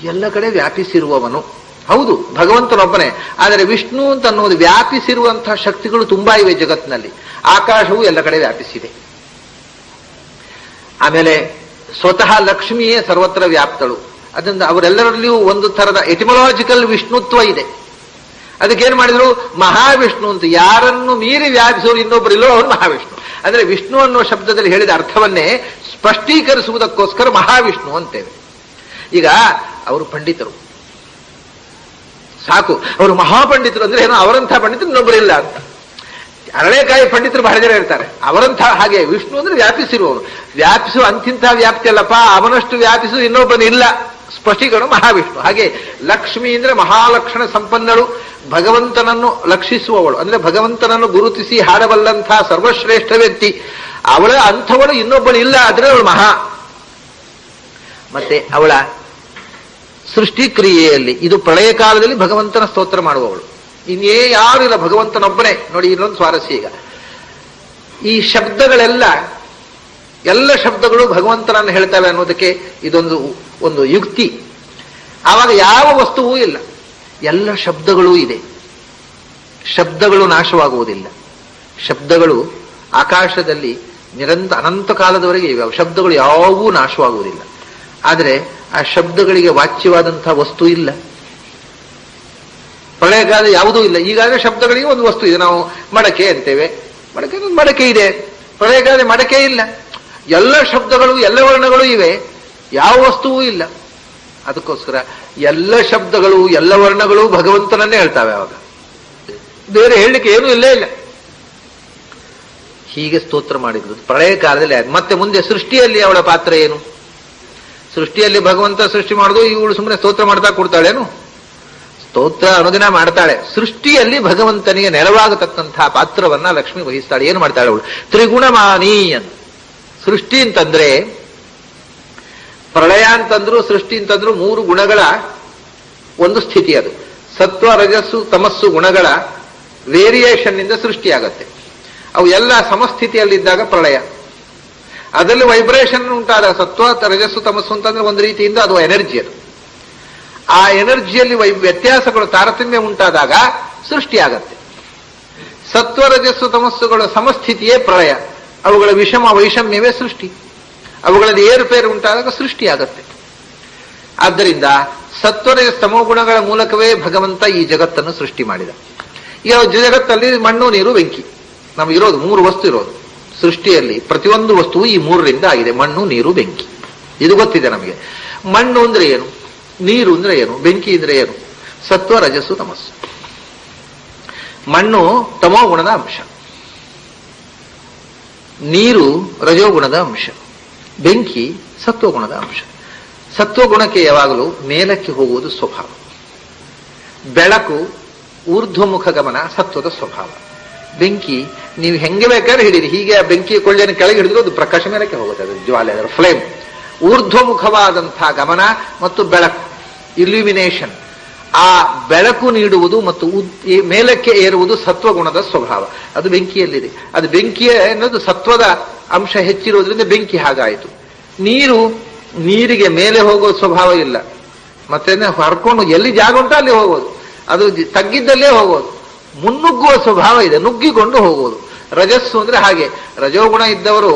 ಎಲ್ಲ ಕಡೆ ವ್ಯಾಪಿಸಿರುವವನು. ಹೌದು, ಭಗವಂತನೊಬ್ಬನೇ. ಆದರೆ ವಿಷ್ಣು ಅಂತ ಅನ್ನೋದು ವ್ಯಾಪಿಸಿರುವಂತಹ ಶಕ್ತಿಗಳು ತುಂಬಾ ಇವೆ ಜಗತ್ತಿನಲ್ಲಿ. ಆಕಾಶವು ಎಲ್ಲ ಕಡೆ ವ್ಯಾಪಿಸಿದೆ. ಆಮೇಲೆ ಸ್ವತಃ ಲಕ್ಷ್ಮಿಯೇ ಸರ್ವತ್ರ ವ್ಯಾಪ್ತಳು. ಅದರಿಂದ ಅವರೆಲ್ಲರಲ್ಲಿಯೂ ಒಂದು ತರದ ಎಟಿಮೊಲಾಜಿಕಲ್ ವಿಷ್ಣುತ್ವ ಇದೆ. ಅದಕ್ಕೇನ್ ಮಾಡಿದ್ರು? ಮಹಾವಿಷ್ಣು ಅಂತ. ಯಾರನ್ನು ಮೀರಿ ವ್ಯಾಪಿಸುವರು ಇನ್ನೊಬ್ಬರಿಲ್ಲೋ ಅವರು ಮಹಾವಿಷ್ಣು. ಅಂದ್ರೆ ವಿಷ್ಣು ಅನ್ನೋ ಶಬ್ದದಲ್ಲಿ ಹೇಳಿದ ಅರ್ಥವನ್ನೇ ಸ್ಪಷ್ಟೀಕರಿಸುವುದಕ್ಕೋಸ್ಕರ ಮಹಾವಿಷ್ಣು ಅಂತೇವೆ. ಈಗ ಅವರು ಪಂಡಿತರು ಸಾಕು, ಅವರು ಮಹಾಪಂಡಿತರು ಅಂದ್ರೆ ಏನೋ ಅವರಂಥ ಪಂಡಿತರು ಇನ್ನೊಬ್ಬರಿಲ್ಲ ಅಂತ. ಅರಳೆಕಾಯಿ ಪಂಡಿತರು ಬಹಳ ಜನ ಇರ್ತಾರೆ, ಅವರಂಥ. ಹಾಗೆ ವಿಷ್ಣು ಅಂದ್ರೆ ವ್ಯಾಪಿಸಿರುವವನು. ವ್ಯಾಪಿಸು ಅಂತಿಂಥ ವ್ಯಾಪ್ತಿ ಅಲ್ಲಪ್ಪ, ಅವನಷ್ಟು ವ್ಯಾಪಿಸು ಇನ್ನೊಬ್ಬನಿಲ್ಲ. ಸ್ಪಷ್ಟೀಕರಣ ಮಹಾವಿಷ್ಣು. ಹಾಗೆ ಲಕ್ಷ್ಮಿ ಅಂದ್ರೆ ಮಹಾಲಕ್ಷಣ ಸಂಪನ್ನಳು, ಭಗವಂತನನ್ನು ಲಕ್ಷಿಸುವವಳು, ಅಂದ್ರೆ ಭಗವಂತನನ್ನು ಗುರುತಿಸಿ ಹಾಡಬಲ್ಲಂಥ ಸರ್ವಶ್ರೇಷ್ಠ ವ್ಯಕ್ತಿ. ಅವಳ ಅಂಥವಳು ಇನ್ನೊಬ್ಬನಿಲ್ಲ, ಆದ್ರೆ ಅವಳು ಮಹಾ. ಮತ್ತೆ ಅವಳ ಸೃಷ್ಟಿ ಕ್ರಿಯೆಯಲ್ಲಿ ಇದು ಪ್ರಳಯ ಕಾಲದಲ್ಲಿ ಭಗವಂತನ ಸ್ತೋತ್ರ ಮಾಡುವವಳು. ಇನ್ನೇ ಯಾರು ಇಲ್ಲ, ಭಗವಂತನೊಬ್ಬನೇ. ನೋಡಿ ಇನ್ನೊಂದು ಸ್ವಾರಸ್ಯ. ಈಗ ಈ ಶಬ್ದಗಳೆಲ್ಲ, ಎಲ್ಲ ಶಬ್ದಗಳು ಭಗವಂತನನ್ನು ಹೇಳ್ತವೆ ಅನ್ನೋದಕ್ಕೆ ಒಂದು ಯುಕ್ತಿ. ಆವಾಗ ಯಾವ ವಸ್ತುವೂ ಇಲ್ಲ, ಎಲ್ಲ ಶಬ್ದಗಳೂ ಇದೆ. ಶಬ್ದಗಳು ನಾಶವಾಗುವುದಿಲ್ಲ. ಶಬ್ದಗಳು ಆಕಾಶದಲ್ಲಿ ಅನಂತ ಕಾಲದವರೆಗೆ ಇವೆ. ಶಬ್ದಗಳು ಯಾವೂ ನಾಶವಾಗುವುದಿಲ್ಲ. ಆದರೆ ಆ ಶಬ್ದಗಳಿಗೆ ವಾಚ್ಯವಾದಂತಹ ವಸ್ತು ಇಲ್ಲ. ಪ್ರಳಯಕಾಲ ಯಾವುದೂ ಇಲ್ಲ. ಈಗಾಗಲೇ ಶಬ್ದಗಳಿಗೆ ಒಂದು ವಸ್ತು ಇದೆ. ನಾವು ಮಡಕೆ ಅಂತೇವೆ, ಮಡಕೆ ಇದೆ. ಪ್ರಳಯಕಾಲ ಮಡಕೆ ಇಲ್ಲ. ಎಲ್ಲ ಶಬ್ದಗಳು, ಎಲ್ಲ ವರ್ಣಗಳು ಇವೆ, ಯಾವ ವಸ್ತುವೂ ಇಲ್ಲ. ಅದಕ್ಕೋಸ್ಕರ ಎಲ್ಲ ಶಬ್ದಗಳು, ಎಲ್ಲ ವರ್ಣಗಳು ಭಗವಂತನನ್ನೇ ಹೇಳ್ತಾವೆ. ಅವಾಗ ಬೇರೆ ಹೇಳಲಿಕ್ಕೆ ಏನೂ ಇಲ್ಲೇ ಇಲ್ಲ. ಹೀಗೆ ಸ್ತೋತ್ರ ಮಾಡಿದ್ರು ಪ್ರಳಯ ಕಾಲದಲ್ಲಿ. ಮತ್ತೆ ಮುಂದೆ ಸೃಷ್ಟಿಯಲ್ಲಿ ಅವಳ ಪಾತ್ರ ಏನು? ಸೃಷ್ಟಿಯಲ್ಲಿ ಭಗವಂತ ಸೃಷ್ಟಿ ಮಾಡುದು, ಇವಳು ಸುಮ್ಮನೆ ಸ್ತೋತ್ರ ಮಾಡ್ತಾ ಕೊಡ್ತಾಳೇನು? ಸ್ತೋತ್ರ ಅನುದಿನ ಮಾಡ್ತಾಳೆ. ಸೃಷ್ಟಿಯಲ್ಲಿ ಭಗವಂತನಿಗೆ ನೆರವಾಗತಕ್ಕಂತಹ ಪಾತ್ರವನ್ನ ಲಕ್ಷ್ಮಿ ವಹಿಸ್ತಾಳೆ. ಏನು ಮಾಡ್ತಾಳೆ ಅವಳು? ತ್ರಿಗುಣಮಾನಿ ಅಂತ. ಸೃಷ್ಟಿ ಅಂತಂದ್ರೆ, ಪ್ರಳಯ ಅಂತಂದ್ರು ಸೃಷ್ಟಿ ಅಂತಂದ್ರು ಮೂರು ಗುಣಗಳ ಒಂದು ಸ್ಥಿತಿ. ಅದು ಸತ್ವ, ರಜಸ್ಸು, ತಮಸ್ಸು ಗುಣಗಳ ವೇರಿಯೇಷನ್ ಇಂದ ಸೃಷ್ಟಿಯಾಗತ್ತೆ. ಅವು ಎಲ್ಲ ಸಮಸ್ಥಿತಿಯಲ್ಲಿದ್ದಾಗ ಪ್ರಳಯ. ಅದರಲ್ಲಿ ವೈಬ್ರೇಷನ್ ಉಂಟಾದಾಗ ಸತ್ವ, ರಜಸ್ಸು, ತಮಸ್ಸು ಅಂತಂದ್ರೆ ಒಂದು ರೀತಿಯಿಂದ ಅದು ಎನರ್ಜಿ. ಅದು ಆ ಎನರ್ಜಿಯಲ್ಲಿ ವ್ಯತ್ಯಾಸಗಳು, ತಾರತಮ್ಯ ಉಂಟಾದಾಗ ಸೃಷ್ಟಿಯಾಗತ್ತೆ. ಸತ್ವ, ರಜಸ್ಸು, ತಮಸ್ಸುಗಳ ಸಮಸ್ಥಿತಿಯೇ ಪ್ರಳಯ. ಅವುಗಳ ವಿಷಮ ವೈಷಮ್ಯವೇ ಸೃಷ್ಟಿ. ಅವುಗಳಲ್ಲಿ ಏರುಪೇರು ಉಂಟಾದಾಗ ಸೃಷ್ಟಿಯಾಗತ್ತೆ. ಆದ್ದರಿಂದ ಸತ್ವರ ತಮೋ ಗುಣಗಳ ಮೂಲಕವೇ ಭಗವಂತ ಈ ಜಗತ್ತನ್ನು ಸೃಷ್ಟಿ ಮಾಡಿದ. ಈಗ ಜಗತ್ತಲ್ಲಿ ಮಣ್ಣು, ನೀರು, ಬೆಂಕಿ ನಮಗಿರೋದು ಮೂರು ವಸ್ತು ಇರೋದು. ಸೃಷ್ಟಿಯಲ್ಲಿ ಪ್ರತಿಯೊಂದು ವಸ್ತುವು ಈ ಮೂರರಿಂದ ಆಗಿದೆ. ಮಣ್ಣು, ನೀರು, ಬೆಂಕಿ. ಇದು ಗೊತ್ತಿದೆ ನಮಗೆ. ಮಣ್ಣು ಅಂದ್ರೆ ಏನು, ನೀರು ಅಂದ್ರೆ ಏನು, ಬೆಂಕಿ ಅಂದ್ರೆ ಏನು? ಸತ್ವ, ರಜಸ್ಸು, ತಮಸ್ಸು. ಮಣ್ಣು ತಮೋ ಗುಣದ ಅಂಶ, ನೀರು ರಜೋಗುಣದ ಅಂಶ, ಬೆಂಕಿ ಸತ್ವಗುಣದ ಅಂಶ. ಸತ್ವಗುಣಕ್ಕೆ ಯಾವಾಗಲೂ ಮೇಲಕ್ಕೆ ಹೋಗುವುದು ಸ್ವಭಾವ. ಬೆಳಕು ಊರ್ಧ್ವಮುಖ ಗಮನ ಸತ್ವದ ಸ್ವಭಾವ. ಬೆಂಕಿ ನೀವು ಹೆಂಗೆ ಬೇಕಾದ್ರೆ ಹಿಡೀರಿ, ಹೀಗೆ ಬೆಂಕಿ ಕೊಳ್ಳೆಯನ್ನು ಕೆಳಗೆ ಹಿಡಿದ್ರು ಅದು ಪ್ರಕಾಶ ಮೇಲಕ್ಕೆ ಹೋಗುತ್ತೆ. ಅದು ಜ್ವಾಲೆ, ಅದರ ಫ್ಲೇಮ್ ಊರ್ಧ್ವಮುಖವಾದಂತಹ ಗಮನ ಮತ್ತು ಬೆಳಕು, ಇಲ್ಯುಮಿನೇಷನ್. ಆ ಬೆಳಕು ನೀಡುವುದು ಮತ್ತು ಮೇಲಕ್ಕೆ ಏರುವುದು ಸತ್ವಗುಣದ ಸ್ವಭಾವ. ಅದು ಬೆಂಕಿಯಲ್ಲಿದೆ. ಅದು ಬೆಂಕಿಯ ಅನ್ನೋದು ಸತ್ವದ ಅಂಶ ಹೆಚ್ಚಿರುವುದರಿಂದ ಬೆಂಕಿ ಹಾಗಾಯಿತು. ನೀರಿಗೆ ಮೇಲೆ ಹೋಗೋ ಸ್ವಭಾವ ಇಲ್ಲ, ಮತ್ತೆ ಹರ್ಕೊಂಡು ಎಲ್ಲಿ ಜಾಗ ಉಂಟು ಅಲ್ಲಿ ಹೋಗೋದು, ಅದು ತಗ್ಗಿದ್ದಲ್ಲೇ ಹೋಗೋದು. ಮುನ್ನುಗ್ಗುವ ಸ್ವಭಾವ ಇದೆ, ನುಗ್ಗಿಕೊಂಡು ಹೋಗುವುದು. ರಜಸ್ಸು ಅಂದ್ರೆ ಹಾಗೆ. ರಜೋಗುಣ ಇದ್ದವರು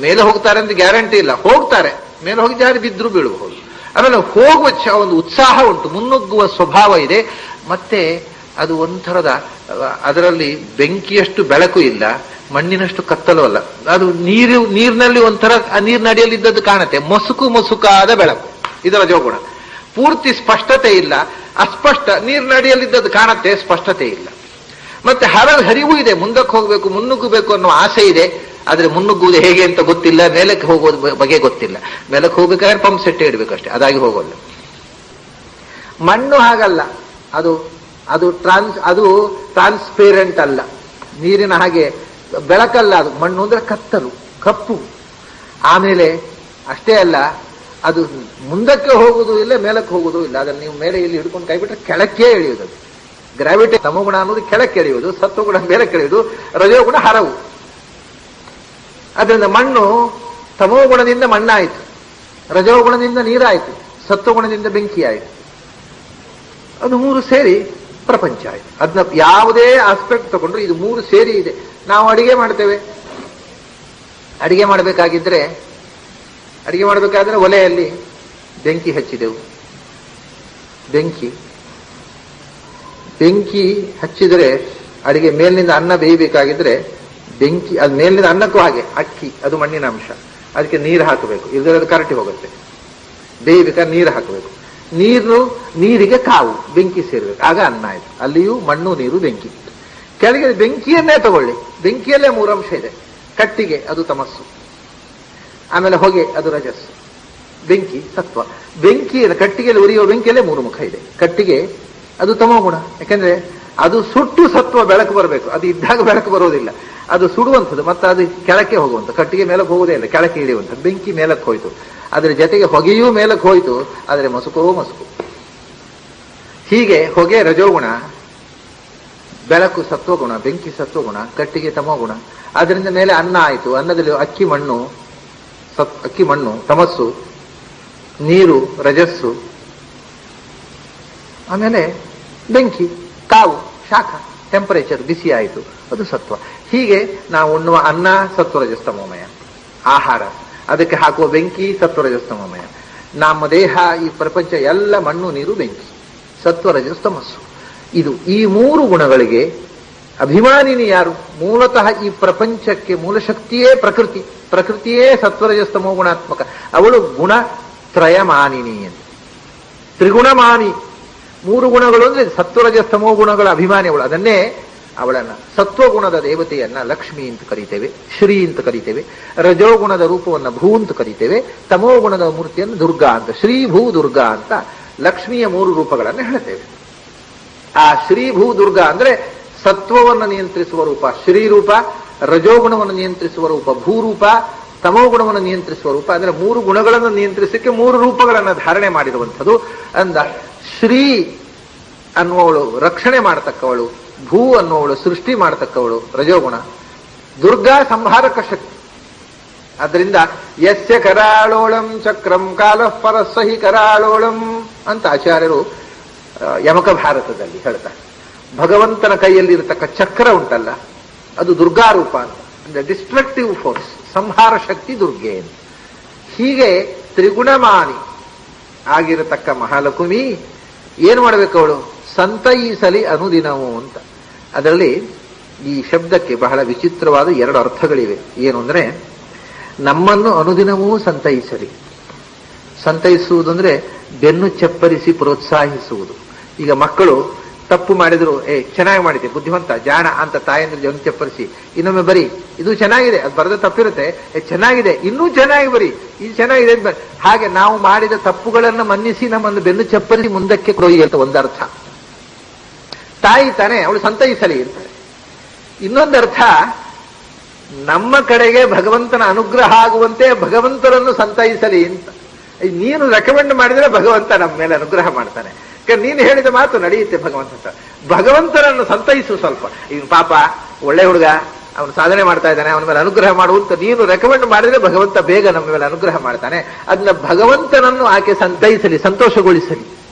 ಮೇಲೆ ಹೋಗ್ತಾರೆ ಅಂತ ಗ್ಯಾರಂಟಿ ಇಲ್ಲ, ಹೋಗ್ತಾರೆ, ಮೇಲೆ ಹೋಗಿ ಜಾರಿ ಬಿದ್ದರೂ ಬೀಳಬಹುದು. ಆಮೇಲೆ ಹೋಗುವ ಒಂದು ಉತ್ಸಾಹ ಉಂಟು, ಮುನ್ನುಗ್ಗುವ ಸ್ವಭಾವ ಇದೆ. ಮತ್ತೆ ಅದು ಒಂಥರದ, ಅದರಲ್ಲಿ ಬೆಂಕಿಯಷ್ಟು ಬೆಳಕು ಇಲ್ಲ, ಮಣ್ಣಿನಷ್ಟು ಕತ್ತಲು ಅಲ್ಲ. ಅದು ನೀರಿನಲ್ಲಿ ಒಂಥರ ಆ ನೀರಿನಡಿಯಲ್ಲಿದ್ದದ್ದು ಕಾಣುತ್ತೆ, ಮಸುಕಾದ ಬೆಳಕು. ಇದರ ರಜೋಗುಣ. ಪೂರ್ತಿ ಸ್ಪಷ್ಟತೆ ಇಲ್ಲ, ಅಸ್ಪಷ್ಟ. ನೀರಿನಡಿಯಲ್ಲಿದ್ದದ್ದು ಕಾಣುತ್ತೆ, ಸ್ಪಷ್ಟತೆ ಇಲ್ಲ. ಮತ್ತೆ ಹರಿವು ಇದೆ, ಮುಂದಕ್ಕೆ ಹೋಗ್ಬೇಕು, ಮುನ್ನುಗ್ಗಬೇಕು ಅನ್ನೋ ಆಸೆ ಇದೆ. ಆದ್ರೆ ಮುನ್ನುಗ್ಗುವುದು ಹೇಗೆ ಅಂತ ಗೊತ್ತಿಲ್ಲ, ಮೇಲಕ್ಕೆ ಹೋಗೋದು ಬಗೆ ಗೊತ್ತಿಲ್ಲ. ಮೇಲಕ್ಕೆ ಹೋಗ್ಬೇಕಾದ್ರೆ ಪಂಪ್ ಸೆಟ್ ಇಡಬೇಕಷ್ಟೇ, ಅದಾಗಿ ಹೋಗೋಲ್ಲ. ಮಣ್ಣು ಹಾಗಲ್ಲ, ಅದು ಟ್ರಾನ್ಸ್ಪೇರೆಂಟ್ ಅಲ್ಲ, ನೀರಿನ ಹಾಗೆ ಬೆಳಕಲ್ಲ. ಅದು ಮಣ್ಣು ಅಂದ್ರೆ ಕತ್ತಲು, ಕಪ್ಪು. ಆಮೇಲೆ ಅಷ್ಟೇ ಅಲ್ಲ, ಅದು ಮುಂದಕ್ಕೆ ಹೋಗುವುದು ಇಲ್ಲ, ಮೇಲಕ್ಕೆ ಹೋಗುವುದು ಇಲ್ಲ. ಅದನ್ನು ನೀವು ಮೇಲೆ ಇಲ್ಲಿ ಹಿಡ್ಕೊಂಡು ಕೈ ಬಿಟ್ಟರೆ ಕೆಳಕ್ಕೆ ಎಳೆಯುವುದು. ಅದು ಗ್ರಾವಿಟಿ. ತಮೋಗುಣ ಅನ್ನೋದು ಕೆಳಕ್ಕೆ ಎಳೆಯುವುದು, ಸತ್ವಗುಣ ಮೇಲಕ್ಕೆ ಎಳೆಯುವುದು, ರಜೋಗುಣ ಹರವು. ಅದರಿಂದ ಮಣ್ಣು ತಮೋಗುಣದಿಂದ ಮಣ್ಣಾಯಿತು, ರಜೋಗುಣದಿಂದ ನೀರಾಯಿತು, ಸತ್ವಗುಣದಿಂದ ಬೆಂಕಿ ಆಯಿತು. ಅದು ಮೂರು ಸೇರಿ ಪ್ರಪಂಚ ಆಯಿತು. ಅದನ್ನ ಯಾವುದೇ ಆಸ್ಪೆಕ್ಟ್ ತಗೊಂಡ್ರು ಇದು ಮೂರು ಸೇರಿ ಇದೆ. ನಾವು ಅಡಿಗೆ ಮಾಡ್ತೇವೆ, ಅಡಿಗೆ ಮಾಡಬೇಕಾದ್ರೆ ಒಲೆಯಲ್ಲಿ ಬೆಂಕಿ ಹಚ್ಚಿದೆವು. ಬೆಂಕಿ ಹಚ್ಚಿದರೆ ಅಡಿಗೆ ಮೇಲಿನಿಂದ ಅನ್ನ ಬೇಯಬೇಕಾಗಿದ್ರೆ ಬೆಂಕಿ, ಅದು ಮೇಲಿನಿಂದ ಅನ್ನಕ್ಕೂ ಹಾಗೆ, ಅಕ್ಕಿ ಅದು ಮಣ್ಣಿನ ಅಂಶ, ಅದಕ್ಕೆ ನೀರು ಹಾಕಬೇಕು, ಇಲ್ಲದ್ರೆ ಅದು ಕರಟಿ ಹೋಗುತ್ತೆ. ಬೇಯಬೇಕಾದ್ರೆ ನೀರು ಹಾಕಬೇಕು. ನೀರಿಗೆ ಕಾವು, ಬೆಂಕಿ ಸೇರ್ಬೇಕು, ಆಗ ಅನ್ನ ಆಯ್ತು. ಅಲ್ಲಿಯೂ ಮಣ್ಣು, ನೀರು, ಬೆಂಕಿ. ಕೆಳಗೆ ಬೆಂಕಿಯನ್ನೇ ತಗೊಳ್ಳಿ, ಬೆಂಕಿಯಲ್ಲೇ ಮೂರು ಅಂಶ ಇದೆ. ಕಟ್ಟಿಗೆ ಅದು ತಮಸ್ಸು, ಆಮೇಲೆ ಹೊಗೆ ಅದು ರಜಸ್ಸು, ಬೆಂಕಿ ಸತ್ವ. ಕಟ್ಟಿಗೆಯಲ್ಲಿ ಉರಿಯುವ ಬೆಂಕಿಯಲ್ಲೇ ಮೂರು ಮುಖ ಇದೆ. ಕಟ್ಟಿಗೆ ಅದು ತಮೋಗುಣ, ಯಾಕೆಂದ್ರೆ ಅದು ಸುಟ್ಟು ಸತ್ವ ಬೆಳಕು ಬರಬೇಕು, ಅದು ಇದ್ದಾಗ ಬೆಳಕು ಬರೋದಿಲ್ಲ. ಅದು ಸುಡುವಂಥದ್ದು, ಮತ್ತೆ ಅದು ಕೆಳಕ್ಕೆ ಹೋಗುವಂಥ. ಕಟ್ಟಿಗೆ ಮೇಲಕ್ಕೆ ಹೋಗುವುದೇ ಇಲ್ಲ, ಕೆಳಕ್ಕೆ ಇಳಿಯುವಂಥದ್ದು. ಬೆಂಕಿ ಮೇಲಕ್ಕೆ ಹೋಯ್ತು, ಅದರ ಜೊತೆಗೆ ಹೊಗೆಯೂ ಮೇಲಕ್ಕೆ ಹೋಯ್ತು, ಆದರೆ ಮಸುಕು. ಹೀಗೆ ಹೊಗೆ ರಜೋಗುಣ, ಬೆಳಕು ಸತ್ವಗುಣ, ಬೆಂಕಿ ಸತ್ವಗುಣ, ಕಟ್ಟಿಗೆ ತಮೋಗುಣ. ಅದರಿಂದ ಮೇಲೆ ಅನ್ನ ಆಯಿತು. ಅನ್ನದಲ್ಲಿ ಅಕ್ಕಿ ಮಣ್ಣು ತಮಸ್ಸು, ನೀರು ರಜಸ್ಸು, ಆಮೇಲೆ ಬೆಂಕಿ ಕಾವು, ಶಾಖ, ಟೆಂಪರೇಚರ್, ಬಿಸಿ ಆಯಿತು, ಅದು ಸತ್ವ. ಹೀಗೆ ನಾವು ಉಣ್ಣುವ ಅನ್ನ ಸತ್ವರಜಸ್ತಮೋಮಯ, ಆಹಾರ, ಅದಕ್ಕೆ ಹಾಕುವ ಬೆಂಕಿ ಸತ್ವರಜಸ್ತಮೋಮಯ. ನಮ್ಮ ದೇಹ, ಈ ಪ್ರಪಂಚ ಎಲ್ಲ ಮಣ್ಣು, ನೀರು, ಬೆಂಕಿ, ಸತ್ವರಜಸ್ತಮಸ್ಸು. ಈ ಮೂರು ಗುಣಗಳಿಗೆ ಅಭಿಮಾನಿನಿ ಯಾರು? ಮೂಲತಃ ಈ ಪ್ರಪಂಚಕ್ಕೆ ಮೂಲ ಶಕ್ತಿಯೇ ಪ್ರಕೃತಿಯೇ ಸತ್ವರಜಸ್ತಮೋ ಗುಣಾತ್ಮಕ. ಅವಳು ಗುಣತ್ರಯಮಾನಿನಿ ಅಂತ, ತ್ರಿಗುಣಮಾನಿ. ಮೂರು ಗುಣಗಳು ಅಂದ್ರೆ ಸತ್ವರಜಸ್ತಮೋ ಗುಣಗಳ ಅಭಿಮಾನಿ ಅವಳು. ಅದನ್ನೇ ಅವಳನ್ನ ಸತ್ವಗುಣದ ದೇವತೆಯನ್ನ ಲಕ್ಷ್ಮಿ ಅಂತ ಕರೀತೇವೆ, ಶ್ರೀ ಅಂತ ಕರೀತೇವೆ. ರಜೋಗುಣದ ರೂಪವನ್ನ ಭೂ ಅಂತ ಕರೀತೇವೆ. ತಮೋಗುಣದ ಮೂರ್ತಿಯನ್ನು ದುರ್ಗಾ ಅಂತ, ಶ್ರೀ ಭೂ ದುರ್ಗಾ ಅಂತ ಲಕ್ಷ್ಮಿಯ ಮೂರು ರೂಪಗಳನ್ನು ಹೇಳ್ತೇವೆ. ಆ ಶ್ರೀ ಭೂ ದುರ್ಗಾ ಅಂದ್ರೆ ಸತ್ವವನ್ನು ನಿಯಂತ್ರಿಸುವ ರೂಪ ಶ್ರೀ ರೂಪ, ರಜೋಗುಣವನ್ನು ನಿಯಂತ್ರಿಸುವ ರೂಪ ಭೂರೂಪ, ತಮೋಗುಣವನ್ನು ನಿಯಂತ್ರಿಸುವ ರೂಪ. ಅಂದ್ರೆ ಮೂರು ಗುಣಗಳನ್ನು ನಿಯಂತ್ರಿಸಕ್ಕೆ ಮೂರು ರೂಪಗಳನ್ನು ಧಾರಣೆ ಮಾಡಿರುವಂಥದ್ದು. ಅಂದ ಶ್ರೀ ಅನ್ನುವವಳು ರಕ್ಷಣೆ ಮಾಡತಕ್ಕವಳು, ಭೂ ಅನ್ನುವವಳು ಸೃಷ್ಟಿ ಮಾಡತಕ್ಕವಳು ರಜೋಗುಣ, ದುರ್ಗಾ ಸಂಹಾರಕ ಶಕ್ತಿ. ಅದರಿಂದ ಯಸ್ಯ ಕರಾಳೋಳಂ ಚಕ್ರಂ ಕಾಲಃ ಪರಸ್ಸಹಿ ಕರಾಳೋಳಂ ಅಂತ ಆಚಾರ್ಯರು ಯಮಕ ಭಾರತದಲ್ಲಿ ಹೇಳ್ತಾರೆ. ಭಗವಂತನ ಕೈಯಲ್ಲಿ ಇರತಕ್ಕ ಚಕ್ರ ಉಂಟಲ್ಲ, ಅದು ದುರ್ಗಾರೂಪ ಅಂತ, ಅಂದ್ರೆ ಡಿಸ್ಟ್ರಕ್ಟಿವ್ ಫೋರ್ಸ್, ಸಂಹಾರ ಶಕ್ತಿ ದುರ್ಗೆ ಅಂತ. ಹೀಗೆ ತ್ರಿಗುಣಮಾನಿ ಆಗಿರತಕ್ಕ ಮಹಾಲಕ್ಷ್ಮಿ ಏನು ಮಾಡಬೇಕು? ಅವಳು ಸಂತೈಸಲಿ ಅನುದಿನವು ಅಂತ. ಅದರಲ್ಲಿ ಈ ಶಬ್ದಕ್ಕೆ ಬಹಳ ವಿಚಿತ್ರವಾದ ಎರಡು ಅರ್ಥಗಳಿವೆ. ಏನು ಅಂದ್ರೆ, ನಮ್ಮನ್ನು ಅನುದಿನವೂ ಸಂತೈಸಲಿ. ಸಂತೈಸುವುದಂದ್ರೆ ಬೆನ್ನು ಚಪ್ಪರಿಸಿ ಪ್ರೋತ್ಸಾಹಿಸುವುದು. ಈಗ ಮಕ್ಕಳು ತಪ್ಪು ಮಾಡಿದ್ರು, ಚೆನ್ನಾಗಿ ಮಾಡಿದೆ, ಬುದ್ಧಿವಂತ, ಜಾಣ ಅಂತ ತಾಯಂದ್ರೆ ಬೆನ್ನು ಚಪ್ಪರಿಸಿ ಇನ್ನೊಮ್ಮೆ ಬರಿ, ಇದು ಚೆನ್ನಾಗಿದೆ, ಅದು ಬರೆದ ತಪ್ಪಿರುತ್ತೆ, ಚೆನ್ನಾಗಿದೆ, ಇನ್ನೂ ಚೆನ್ನಾಗಿ ಬರಿ, ಇದು ಚೆನ್ನಾಗಿದೆ. ಹಾಗೆ ನಾವು ಮಾಡಿದ ತಪ್ಪುಗಳನ್ನು ಮನ್ನಿಸಿ ನಮ್ಮನ್ನು ಬೆನ್ನು ಚಪ್ಪರಿಸಿ ಮುಂದಕ್ಕೆ ಕೊಡೋಯಿ ಅಂತ ಒಂದರ್ಥ. ತಾಯಿ ತಾನೆ, ಅವಳು ಸಂತೈಸಲಿ ಅಂತಾರೆ. ಇನ್ನೊಂದರ್ಥ, ನಮ್ಮ ಕಡೆಗೆ ಭಗವಂತನ ಅನುಗ್ರಹ ಆಗುವಂತೆ ಭಗವಂತರನ್ನು ಸಂತೈಸಲಿ ಅಂತ. ನೀನು ರೆಕಮೆಂಡ್ ಮಾಡಿದ್ರೆ ಭಗವಂತ ನಮ್ಮ ಮೇಲೆ ಅನುಗ್ರಹ ಮಾಡ್ತಾನೆ. ನೀನು ಹೇಳಿದ ಮಾತು ನಡೆಯುತ್ತೆ ಭಗವಂತ. ಭಗವಂತನನ್ನು ಸಂತೈಸು ಸ್ವಲ್ಪ. ಈಗ ಪಾಪ ಒಳ್ಳೆ ಹುಡುಗ, ಅವನು ಸಾಧನೆ ಮಾಡ್ತಾ ಇದ್ದಾನೆ, ಅವನ ಮೇಲೆ ಅನುಗ್ರಹ ಮಾಡುವಂತ ನೀನು ರೆಕಮೆಂಡ್ ಮಾಡಿದ್ರೆ ಭಗವಂತ ಬೇಗ ನಮ್ಮ ಮೇಲೆ ಅನುಗ್ರಹ ಮಾಡ್ತಾನೆ. ಅದನ್ನ ಭಗವಂತನನ್ನು ಆಕೆ ಸಂತೈಸಲಿ, ಸಂತೋಷಗೊಳಿಸಲಿ.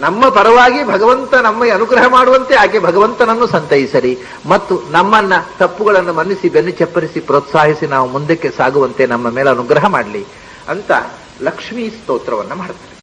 ನಮ್ಮ ಪರವಾಗಿ ಭಗವಂತ ನಮ್ಮ ಅನುಗ್ರಹ ಮಾಡುವಂತೆ ಆಕೆ ಭಗವಂತನನ್ನು ಸಂತೈಸಲಿ ಮತ್ತು ನಮ್ಮನ್ನ ತಪ್ಪುಗಳನ್ನು ಮನ್ನಿಸಿ ಬೆನ್ನು ಚಪ್ಪರಿಸಿ ಪ್ರೋತ್ಸಾಹಿಸಿ ನಾವು ಮುಂದಕ್ಕೆ ಸಾಗುವಂತೆ ನಮ್ಮ ಮೇಲೆ ಅನುಗ್ರಹ ಮಾಡಲಿ ಅಂತ ಲಕ್ಷ್ಮೀ ಸ್ತೋತ್ರವನ್ನ ಮಾಡ್ತಾರೆ.